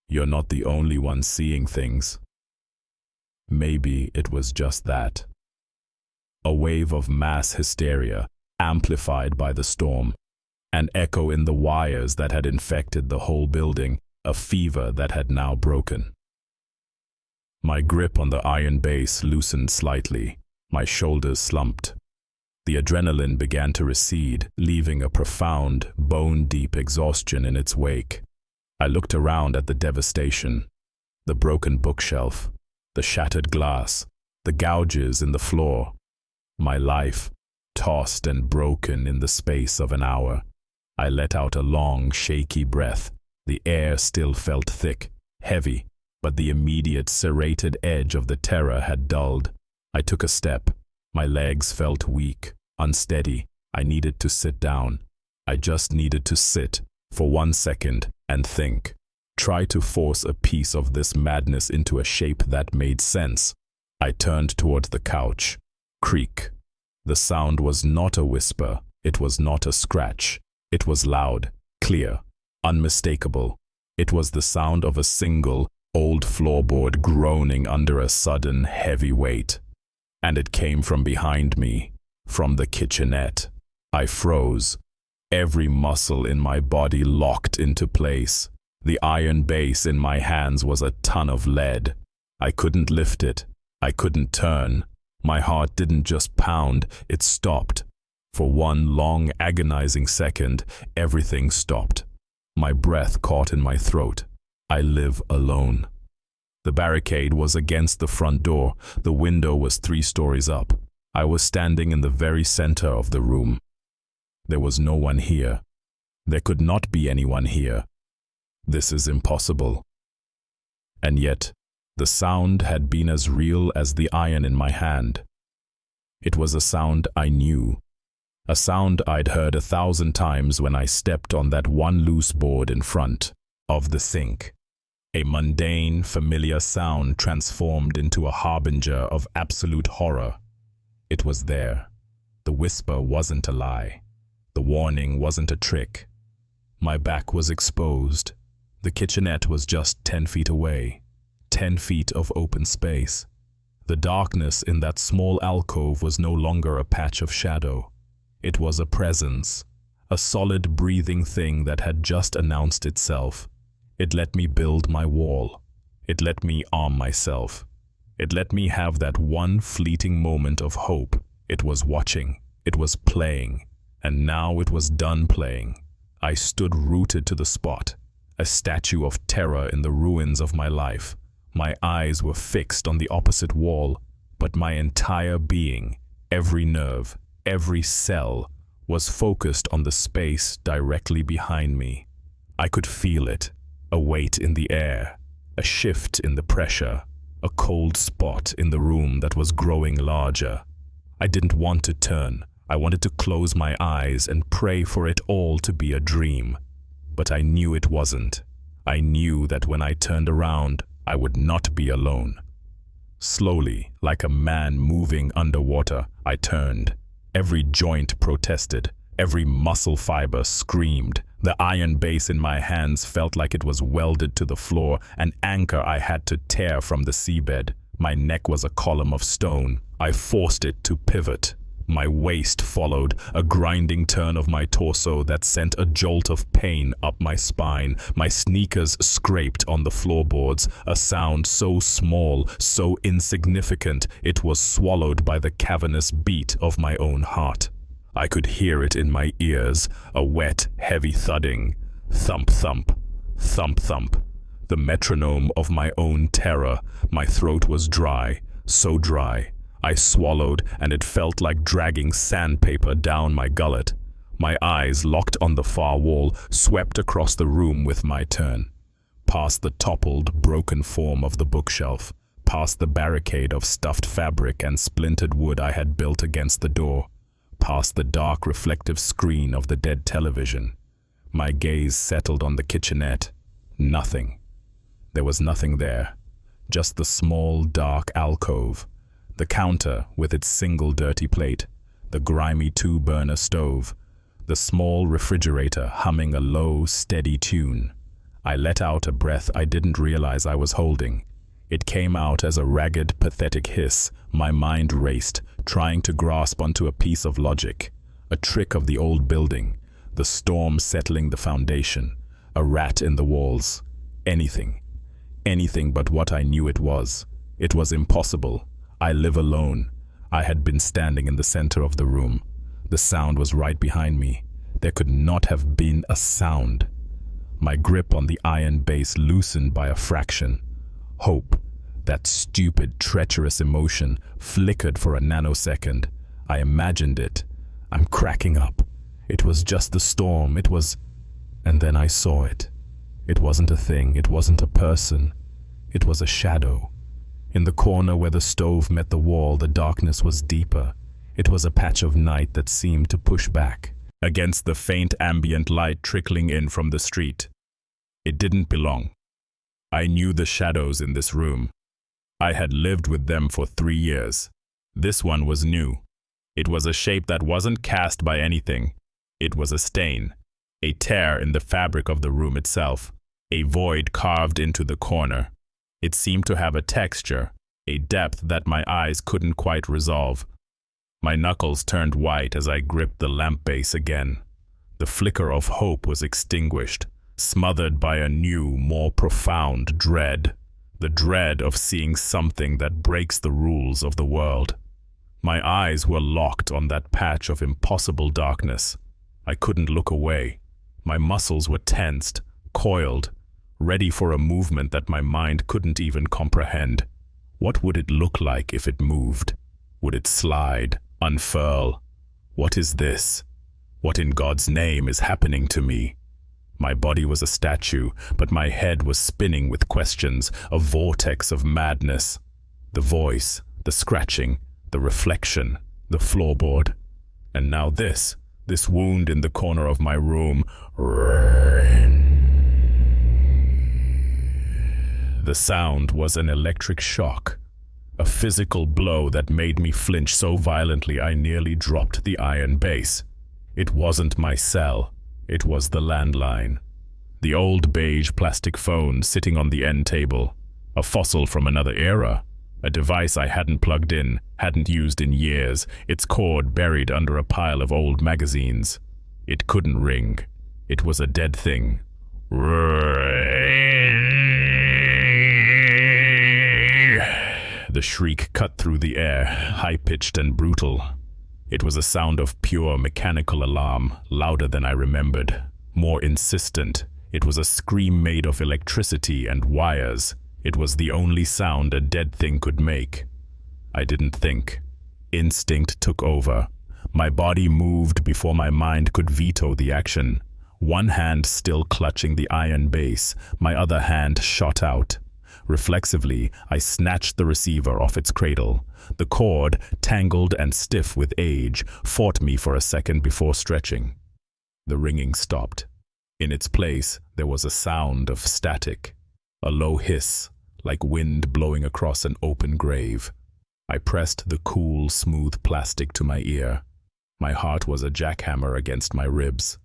You're not the only one seeing things. Maybe it was just that. A wave of mass hysteria, amplified by the storm, an echo in the wires that had infected the whole building, a fever that had now broken. My grip on the iron base loosened slightly. My shoulders slumped. The adrenaline began to recede, leaving a profound, bone-deep exhaustion in its wake. I looked around at the devastation. The broken bookshelf, the shattered glass, the gouges in the floor. My life, tossed and broken in the space of an hour. I let out a long, shaky breath. The air still felt thick, heavy, but the immediate serrated edge of the terror had dulled. I took a step. My legs felt weak, unsteady. I needed to sit down. I just needed to sit for 1 second and think. Try to force a piece of this madness into a shape that made sense. I turned toward the couch. Creak. The sound was not a whisper. It was not a scratch. It was loud, clear, unmistakable. It was the sound of a single, old floorboard groaning under a sudden, heavy weight. And it came from behind me, from the kitchenette. I froze. Every muscle in my body locked into place. The iron base in my hands was a ton of lead. I couldn't lift it. I couldn't turn. My heart didn't just pound, it stopped. For one long, agonizing second, everything stopped. My breath caught in my throat. I live alone. The barricade was against the front door. The window was 3 stories up. I was standing in the very center of the room. There was no one here. There could not be anyone here. This is impossible. And yet, the sound had been as real as the iron in my hand. It was a sound I knew. A sound I'd heard 1,000 times when I stepped on that one loose board in front of the sink. A mundane, familiar sound transformed into a harbinger of absolute horror. It was there. The whisper wasn't a lie. The warning wasn't a trick. My back was exposed. The kitchenette was just 10 feet away. 10 feet of open space. The darkness in that small alcove was no longer a patch of shadow. It was a presence, a solid breathing thing that had just announced itself. It let me build my wall. It let me arm myself. It let me have that one fleeting moment of hope. It was watching. It was playing. And now it was done playing. I stood rooted to the spot, a statue of terror in the ruins of my life. My eyes were fixed on the opposite wall, but my entire being, every nerve, every cell, was focused on the space directly behind me. I could feel it, a weight in the air, a shift in the pressure, a cold spot in the room that was growing larger. I didn't want to turn. I wanted to close my eyes and pray for it all to be a dream. But I knew it wasn't. I knew that when I turned around, I would not be alone. Slowly, like a man moving underwater, I turned. Every joint protested. Every muscle fiber screamed. The iron base in my hands felt like it was welded to the floor, an anchor I had to tear from the seabed. My neck was a column of stone. I forced it to pivot. My waist followed, a grinding turn of my torso that sent a jolt of pain up my spine. My sneakers scraped on the floorboards, a sound so small, so insignificant, it was swallowed by the cavernous beat of my own heart. I could hear it in my ears, a wet, heavy thudding. Thump, thump, thump, thump. The metronome of my own terror. My throat was dry, so dry. I swallowed, and it felt like dragging sandpaper down my gullet. My eyes, locked on the far wall, swept across the room with my turn. Past the toppled, broken form of the bookshelf, past the barricade of stuffed fabric and splintered wood I had built against the door, past the dark reflective screen of the dead television. My gaze settled on the kitchenette. Nothing. There was nothing there. Just the small, dark alcove, the counter with its single dirty plate, the grimy two-burner stove, the small refrigerator humming a low, steady tune. I let out a breath I didn't realize I was holding. It came out as a ragged, pathetic hiss. My mind raced, trying to grasp onto a piece of logic. A trick of the old building, the storm settling the foundation, a rat in the walls. Anything. Anything but what I knew it was. It was impossible. I live alone. I had been standing in the center of the room. The sound was right behind me. There could not have been a sound. My grip on the iron base loosened by a fraction. Hope, that stupid, treacherous emotion, flickered for a nanosecond. I imagined it. I'm cracking up. It was just the storm. It was... And then I saw it. It wasn't a thing. It wasn't a person. It was a shadow. In the corner where the stove met the wall, the darkness was deeper. It was a patch of night that seemed to push back against the faint ambient light trickling in from the street. It didn't belong. I knew the shadows in this room. I had lived with them for 3 years. This one was new. It was a shape that wasn't cast by anything. It was a stain, a tear in the fabric of the room itself, a void carved into the corner. It seemed to have a texture, a depth that my eyes couldn't quite resolve. My knuckles turned white as I gripped the lamp base again. The flicker of hope was extinguished, smothered by a new, more profound dread. The dread of seeing something that breaks the rules of the world. My eyes were locked on that patch of impossible darkness. I couldn't look away. My muscles were tensed, coiled, ready for a movement that my mind couldn't even comprehend. What would it look like if it moved? Would it slide, unfurl? What is this? What in God's name is happening to me? My body was a statue, but my head was spinning with questions, a vortex of madness. The voice, the scratching, the reflection, the floorboard. And now this wound in the corner of my room. The sound was an electric shock, a physical blow that made me flinch so violently I nearly dropped the iron base. It wasn't my cell. It was the landline. The old beige plastic phone sitting on the end table. A fossil from another era. A device I hadn't plugged in, hadn't used in years, its cord buried under a pile of old magazines. It couldn't ring. It was a dead thing. The shriek cut through the air, high-pitched and brutal. It was a sound of pure mechanical alarm, louder than I remembered, more insistent. It was a scream made of electricity and wires. It was the only sound a dead thing could make. I didn't think. Instinct took over. My body moved before my mind could veto the action. One hand still clutching the iron base, my other hand shot out. Reflexively, I snatched the receiver off its cradle. The cord, tangled and stiff with age, fought me for a second before stretching. The ringing stopped. In its place, there was a sound of static, a low hiss, like wind blowing across an open grave. I pressed the cool, smooth plastic to my ear. My heart was a jackhammer against my ribs.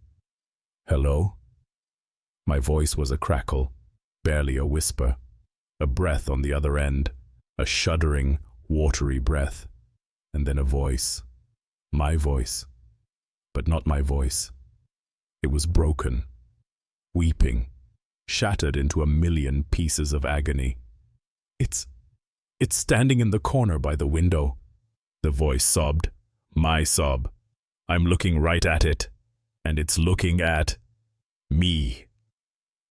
Hello? My voice was a crackle, barely a whisper. A breath on the other end, a shuddering, watery breath, and then a voice. My voice, but not my voice. It was broken, weeping, shattered into a million pieces of agony. It's standing in the corner by the window. The voice sobbed, my sob. I'm looking right at it, and it's looking at me.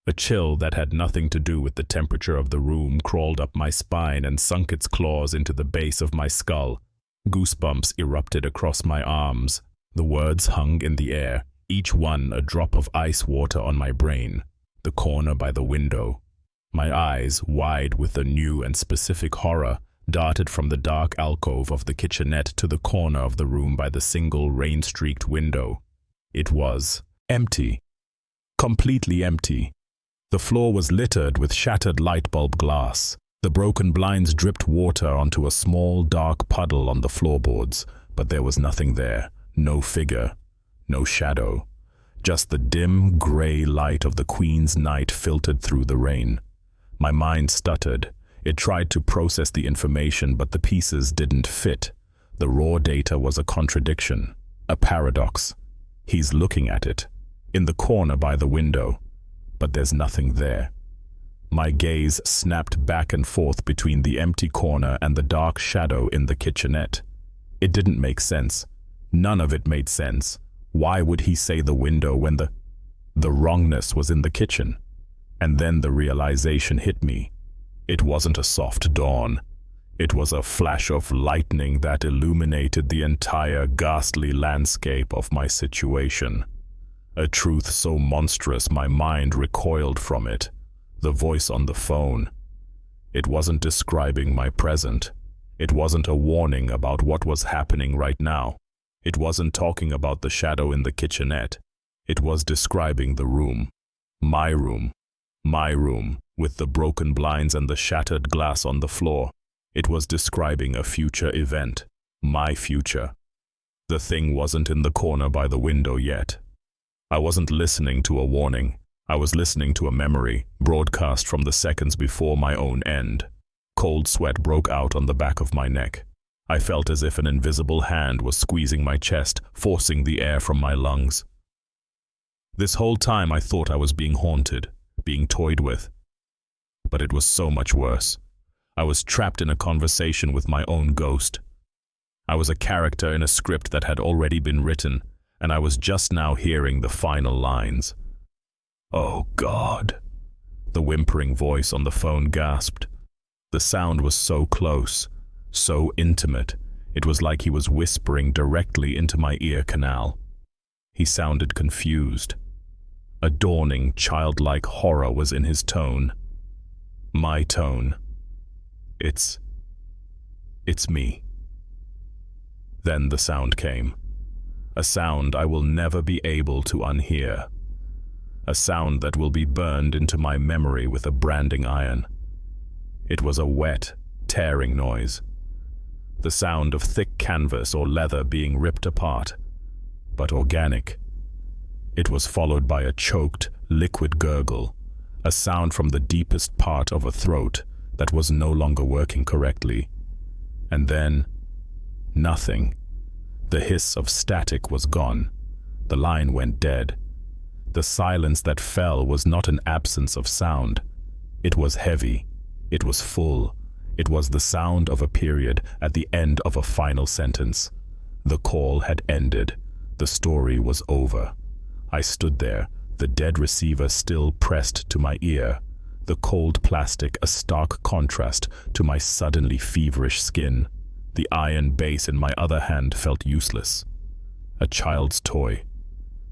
A chill that had nothing to do with the temperature of the room crawled up my spine and sunk its claws into the base of my skull. Goosebumps erupted across my arms. The words hung in the air, each one a drop of ice water on my brain. The corner by the window. My eyes, wide with a new and specific horror, darted from the dark alcove of the kitchenette to the corner of the room by the single rain-streaked window. It was empty. Completely empty. The floor was littered with shattered light bulb glass. The broken blinds dripped water onto a small, dark puddle on the floorboards, but there was nothing there. No figure, no shadow. Just the dim, grey light of the Queen's night filtered through the rain. My mind stuttered. It tried to process the information, but the pieces didn't fit. The raw data was a contradiction, a paradox. He's looking at it, in the corner by the window, but there's nothing there. My gaze snapped back and forth between the empty corner and the dark shadow in the kitchenette. It didn't make sense. None of it made sense. Why would he say the window when the wrongness was in the kitchen? And then the realization hit me. It wasn't a soft dawn. It was a flash of lightning that illuminated the entire ghastly landscape of my situation. A truth so monstrous my mind recoiled from it. The voice on the phone. It wasn't describing my present. It wasn't a warning about what was happening right now. It wasn't talking about the shadow in the kitchenette. It was describing the room. My room. My room, with the broken blinds and the shattered glass on the floor. It was describing a future event. My future. The thing wasn't in the corner by the window yet. I wasn't listening to a warning. I was listening to a memory, broadcast from the seconds before my own end. Cold sweat broke out on the back of my neck. I felt as if an invisible hand was squeezing my chest, forcing the air from my lungs. This whole time I thought I was being haunted, being toyed with. But it was so much worse. I was trapped in a conversation with my own ghost. I was a character in a script that had already been written, and I was just now hearing the final lines. "Oh God," the whimpering voice on the phone gasped. The sound was so close, so intimate, it was like he was whispering directly into my ear canal. He sounded confused. A dawning, childlike horror was in his tone. My tone. It's me. Then the sound came. A sound I will never be able to unhear. A sound that will be burned into my memory with a branding iron. It was a wet, tearing noise. The sound of thick canvas or leather being ripped apart, but organic. It was followed by a choked, liquid gurgle, a sound from the deepest part of a throat that was no longer working correctly. And then, nothing. The hiss of static was gone. The line went dead. The silence that fell was not an absence of sound. It was heavy. It was full. It was the sound of a period at the end of a final sentence. The call had ended. The story was over. I stood there, the dead receiver still pressed to my ear, the cold plastic a stark contrast to my suddenly feverish skin. The iron base in my other hand felt useless. A child's toy.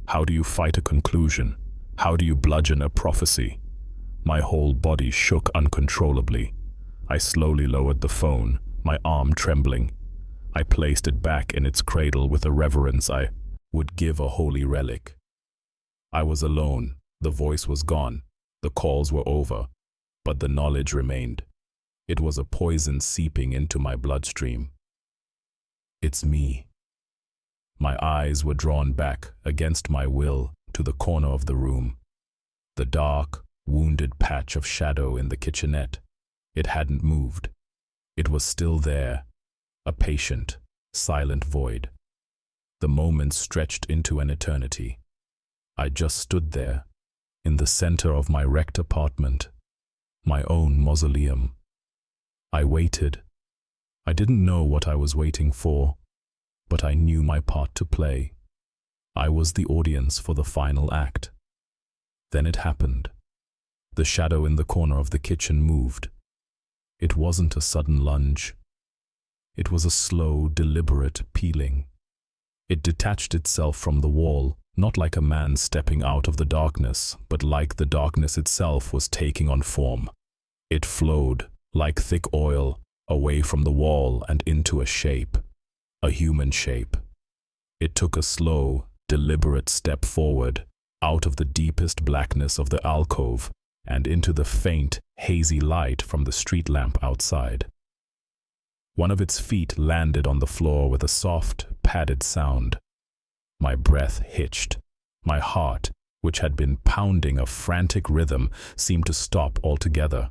How do you fight a conclusion? How do you bludgeon a prophecy? My whole body shook uncontrollably. I slowly lowered the phone, my arm trembling. I placed it back in its cradle with a reverence I would give a holy relic. I was alone. The voice was gone. The calls were over. But the knowledge remained. It was a poison seeping into my bloodstream. It's me. My eyes were drawn back, against my will, to the corner of the room. The dark, wounded patch of shadow in the kitchenette. It hadn't moved. It was still there, a patient, silent void. The moments stretched into an eternity. I just stood there, in the center of my wrecked apartment, my own mausoleum. I waited. I didn't know what I was waiting for, but I knew my part to play. I was the audience for the final act. Then it happened. The shadow in the corner of the kitchen moved. It wasn't a sudden lunge. It was a slow, deliberate peeling. It detached itself from the wall, not like a man stepping out of the darkness, but like the darkness itself was taking on form. It flowed, like thick oil, away from the wall and into a shape, a human shape. It took a slow, deliberate step forward, out of the deepest blackness of the alcove and into the faint, hazy light from the street lamp outside. One of its feet landed on the floor with a soft, padded sound. My breath hitched. My heart, which had been pounding a frantic rhythm, seemed to stop altogether.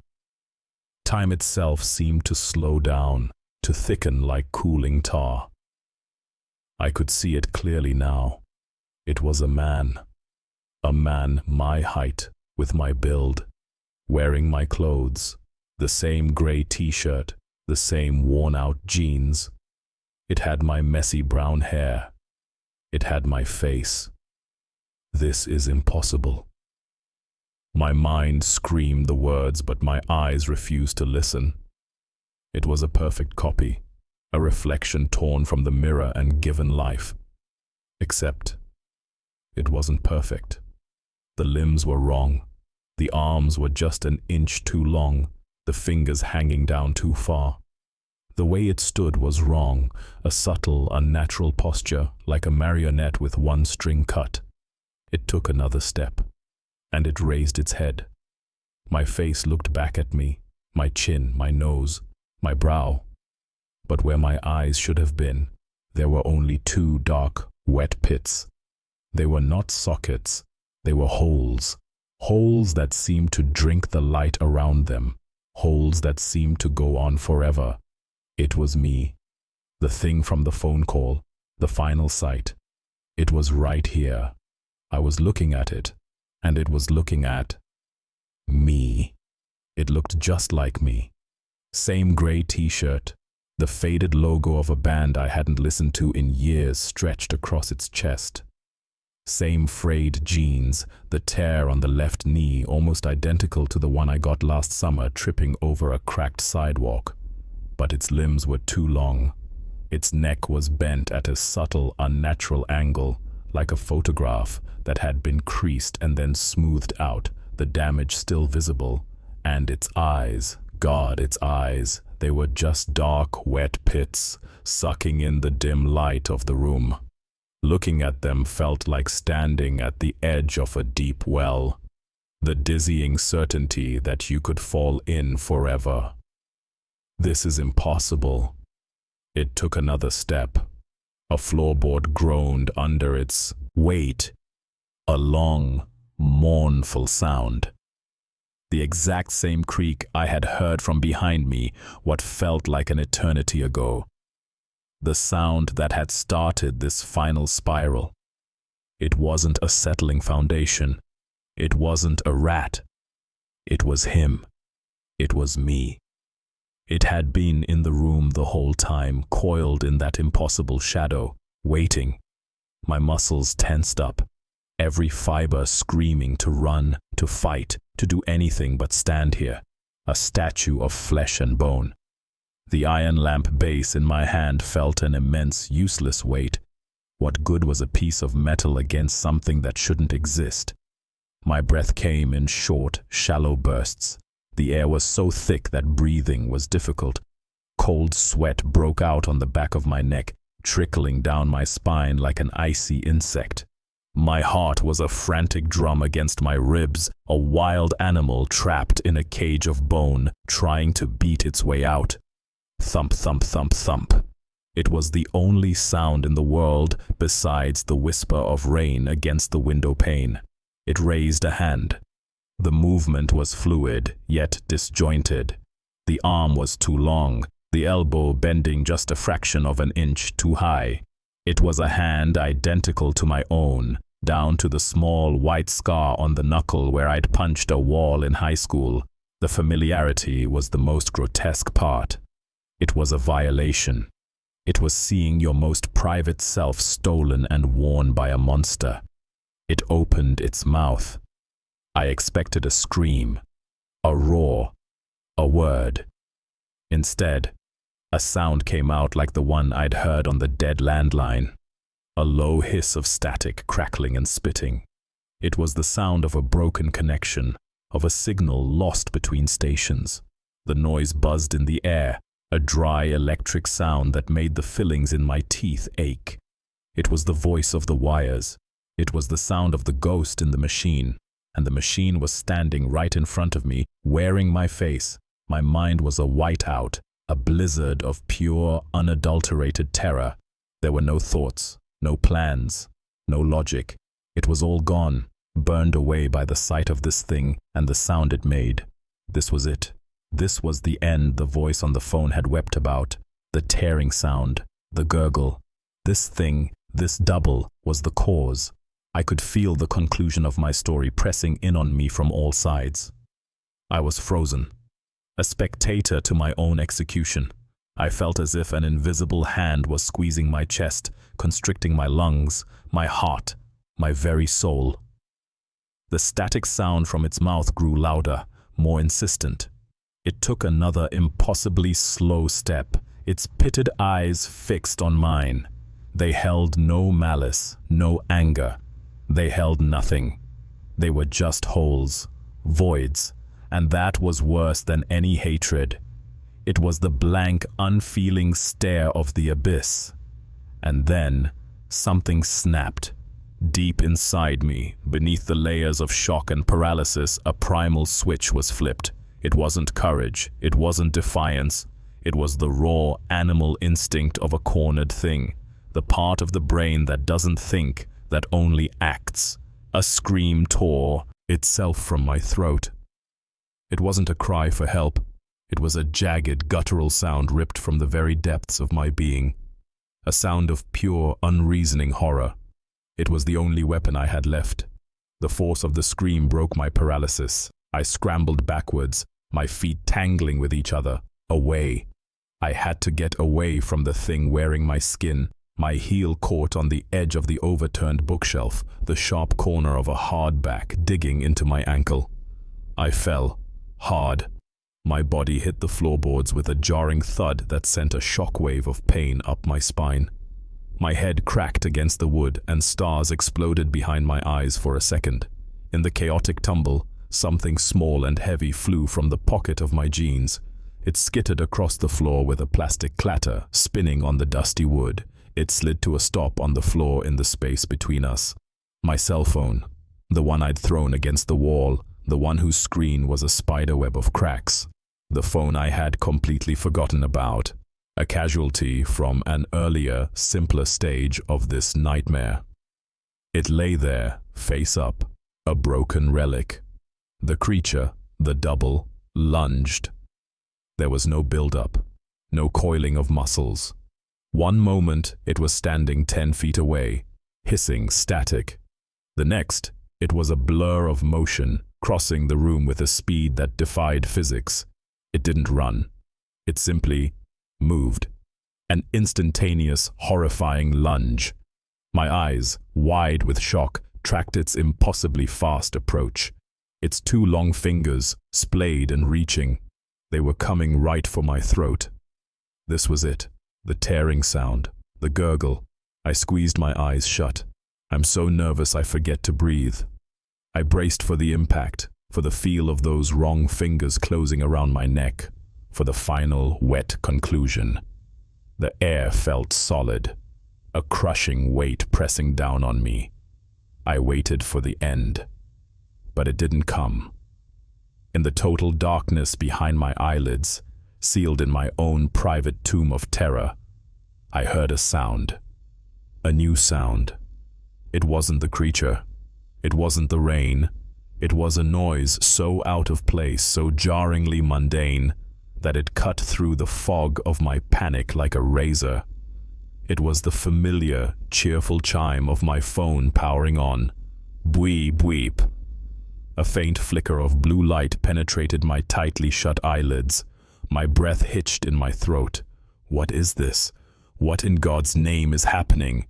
Time itself seemed to slow down, to thicken like cooling tar. I could see it clearly now. It was a man my height, with my build, wearing my clothes, the same gray t-shirt, the same worn-out jeans. It had my messy brown hair. It had my face. This is impossible. My mind screamed the words, but my eyes refused to listen. It was a perfect copy, a reflection torn from the mirror and given life. Except, it wasn't perfect. The limbs were wrong. The arms were just an inch too long, the fingers hanging down too far. The way it stood was wrong, a subtle, unnatural posture, like a marionette with one string cut. It took another step, and it raised its head. My face looked back at me, my chin, my nose, my brow. But where my eyes should have been, there were only two dark, wet pits. They were not sockets, they were holes. Holes that seemed to drink the light around them. Holes that seemed to go on forever. It was me. The thing from the phone call, the final sight. It was right here. I was looking at it, and it was looking at me. It looked just like me. Same gray t-shirt, the faded logo of a band I hadn't listened to in years stretched across its chest. Same frayed jeans, the tear on the left knee almost identical to the one I got last summer tripping over a cracked sidewalk. But its limbs were too long. Its neck was bent at a subtle, unnatural angle, like a photograph that had been creased and then smoothed out, the damage still visible. And its eyes, God, its eyes, they were just dark, wet pits, sucking in the dim light of the room. Looking at them felt like standing at the edge of a deep well, the dizzying certainty that you could fall in forever. This is impossible. It took another step. A floorboard groaned under its weight, a long, mournful sound. The exact same creak I had heard from behind me, what felt like an eternity ago. The sound that had started this final spiral. It wasn't a settling foundation. It wasn't a rat. It was him. It was me. It had been in the room the whole time, coiled in that impossible shadow, waiting. My muscles tensed up, every fiber screaming to run, to fight, to do anything but stand here, a statue of flesh and bone. The iron lamp base in my hand felt an immense, useless weight. What good was a piece of metal against something that shouldn't exist? My breath came in short, shallow bursts. The air was so thick that breathing was difficult. Cold sweat broke out on the back of my neck, trickling down my spine like an icy insect. My heart was a frantic drum against my ribs, a wild animal trapped in a cage of bone, trying to beat its way out. Thump, thump, thump, thump. It was the only sound in the world besides the whisper of rain against the window pane. It raised a hand. The movement was fluid, yet disjointed. The arm was too long, the elbow bending just a fraction of an inch too high. It was a hand identical to my own, down to the small white scar on the knuckle where I'd punched a wall in high school. The familiarity was the most grotesque part. It was a violation. It was seeing your most private self stolen and worn by a monster. It opened its mouth. I expected a scream, a roar, a word. Instead, a sound came out like the one I'd heard on the dead landline. A low hiss of static crackling and spitting. It was the sound of a broken connection, of a signal lost between stations. The noise buzzed in the air, a dry electric sound that made the fillings in my teeth ache. It was the voice of the wires. It was the sound of the ghost in the machine, and the machine was standing right in front of me, wearing my face. My mind was a whiteout, a blizzard of pure, unadulterated terror. There were no thoughts, no plans, no logic. It was all gone, burned away by the sight of this thing and the sound it made. This was it. This was the end the voice on the phone had wept about, the tearing sound, the gurgle. This thing, this double, was the cause. I could feel the conclusion of my story pressing in on me from all sides. I was frozen, a spectator to my own execution. I felt as if an invisible hand was squeezing my chest, constricting my lungs, my heart, my very soul. The static sound from its mouth grew louder, more insistent. It took another impossibly slow step, its pitted eyes fixed on mine. They held no malice, no anger. They held nothing. They were just holes, voids, and that was worse than any hatred. It was the blank, unfeeling stare of the abyss. And then, something snapped. Deep inside me, beneath the layers of shock and paralysis, a primal switch was flipped. It wasn't courage, it wasn't defiance. It was the raw, animal instinct of a cornered thing, the part of the brain that doesn't think, that only acts. A scream tore itself from my throat. It wasn't a cry for help. It was a jagged, guttural sound ripped from the very depths of my being. A sound of pure, unreasoning horror. It was the only weapon I had left. The force of the scream broke my paralysis. I scrambled backwards, my feet tangling with each other. Away. I had to get away from the thing wearing my skin. My heel caught on the edge of the overturned bookshelf, the sharp corner of a hardback digging into my ankle. I fell, hard. My body hit the floorboards with a jarring thud that sent a shockwave of pain up my spine. My head cracked against the wood and stars exploded behind my eyes for a second. In the chaotic tumble, something small and heavy flew from the pocket of my jeans. It skittered across the floor with a plastic clatter, spinning on the dusty wood. It slid to a stop on the floor in the space between us. My cell phone, the one I'd thrown against the wall, the one whose screen was a spiderweb of cracks. The phone I had completely forgotten about, a casualty from an earlier, simpler stage of this nightmare. It lay there, face up, a broken relic. The creature, the double, lunged. There was no build-up, no coiling of muscles. One moment, it was standing 10 feet away, hissing, static. The next, it was a blur of motion, crossing the room with a speed that defied physics. It didn't run. It simply moved. An instantaneous, horrifying lunge. My eyes, wide with shock, tracked its impossibly fast approach. Its two long fingers, splayed and reaching. They were coming right for my throat. This was it. The tearing sound, the gurgle. I squeezed my eyes shut. I'm so nervous I forget to breathe. I braced for the impact, for the feel of those wrong fingers closing around my neck, for the final, wet conclusion. The air felt solid, a crushing weight pressing down on me. I waited for the end, but it didn't come. In the total darkness behind my eyelids, sealed in my own private tomb of terror, I heard a sound. A new sound. It wasn't the creature. It wasn't the rain. It was a noise so out of place, so jarringly mundane, that it cut through the fog of my panic like a razor. It was the familiar, cheerful chime of my phone powering on. Bweep, bweep. A faint flicker of blue light penetrated my tightly shut eyelids. My breath hitched in my throat. What is this? What in God's name is happening?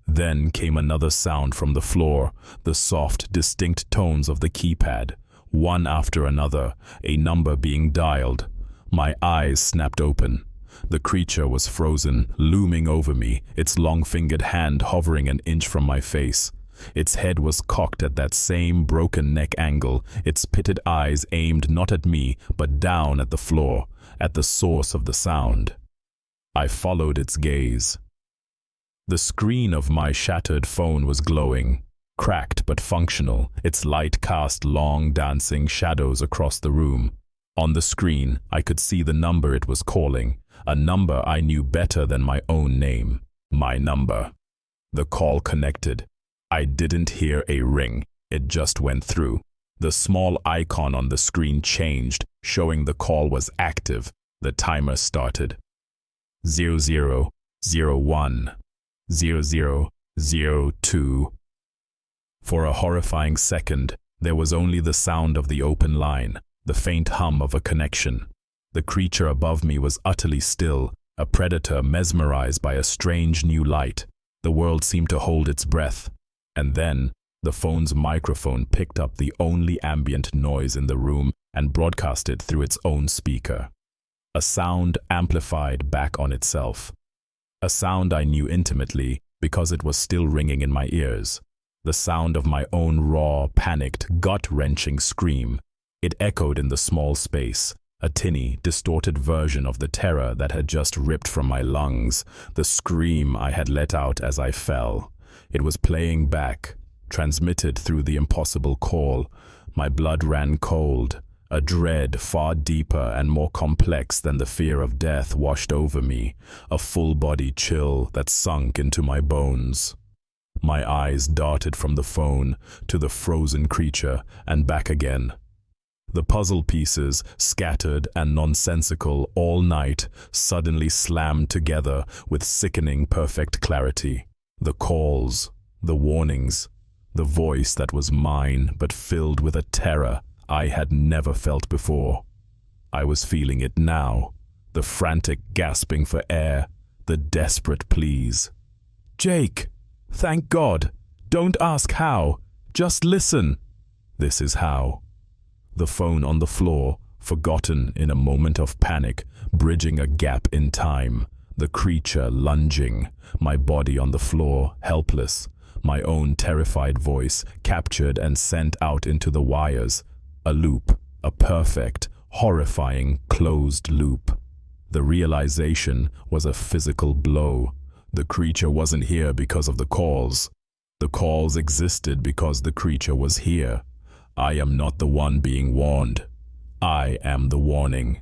Then came another sound from the floor, the soft, distinct tones of the keypad, one after another, a number being dialed. My eyes snapped open. The creature was frozen, looming over me, its long-fingered hand hovering an inch from my face. Its head was cocked at that same broken neck angle, its pitted eyes aimed not at me, but down at the floor, at the source of the sound. I followed its gaze. The screen of my shattered phone was glowing, cracked but functional, its light cast long dancing shadows across the room. On the screen, I could see the number it was calling, a number I knew better than my own name. My number. The call connected. I didn't hear a ring, it just went through. The small icon on the screen changed, showing the call was active. The timer started. 0001. 0002. For a horrifying second, there was only the sound of the open line, the faint hum of a connection. The creature above me was utterly still, a predator mesmerized by a strange new light. The world seemed to hold its breath. And then, the phone's microphone picked up the only ambient noise in the room and broadcast it through its own speaker. A sound amplified back on itself. A sound I knew intimately because it was still ringing in my ears. The sound of my own raw, panicked, gut-wrenching scream. It echoed in the small space, a tinny, distorted version of the terror that had just ripped from my lungs, the scream I had let out as I fell. It was playing back, transmitted through the impossible call. My blood ran cold. A dread far deeper and more complex than the fear of death washed over me, a full-body chill that sunk into my bones. My eyes darted from the phone to the frozen creature and back again. The puzzle pieces, scattered and nonsensical all night, suddenly slammed together with sickening perfect clarity. The calls, the warnings, the voice that was mine but filled with a terror I had never felt before. I was feeling it now, the frantic gasping for air, the desperate pleas. "Jake! Thank God! Don't ask how! Just listen!" This is how. The phone on the floor, forgotten in a moment of panic, bridging a gap in time. The creature lunging, my body on the floor, helpless. My own terrified voice, captured and sent out into the wires. A loop, a perfect, horrifying, closed loop. The realization was a physical blow. The creature wasn't here because of the calls. The calls existed because the creature was here. I am not the one being warned. I am the warning.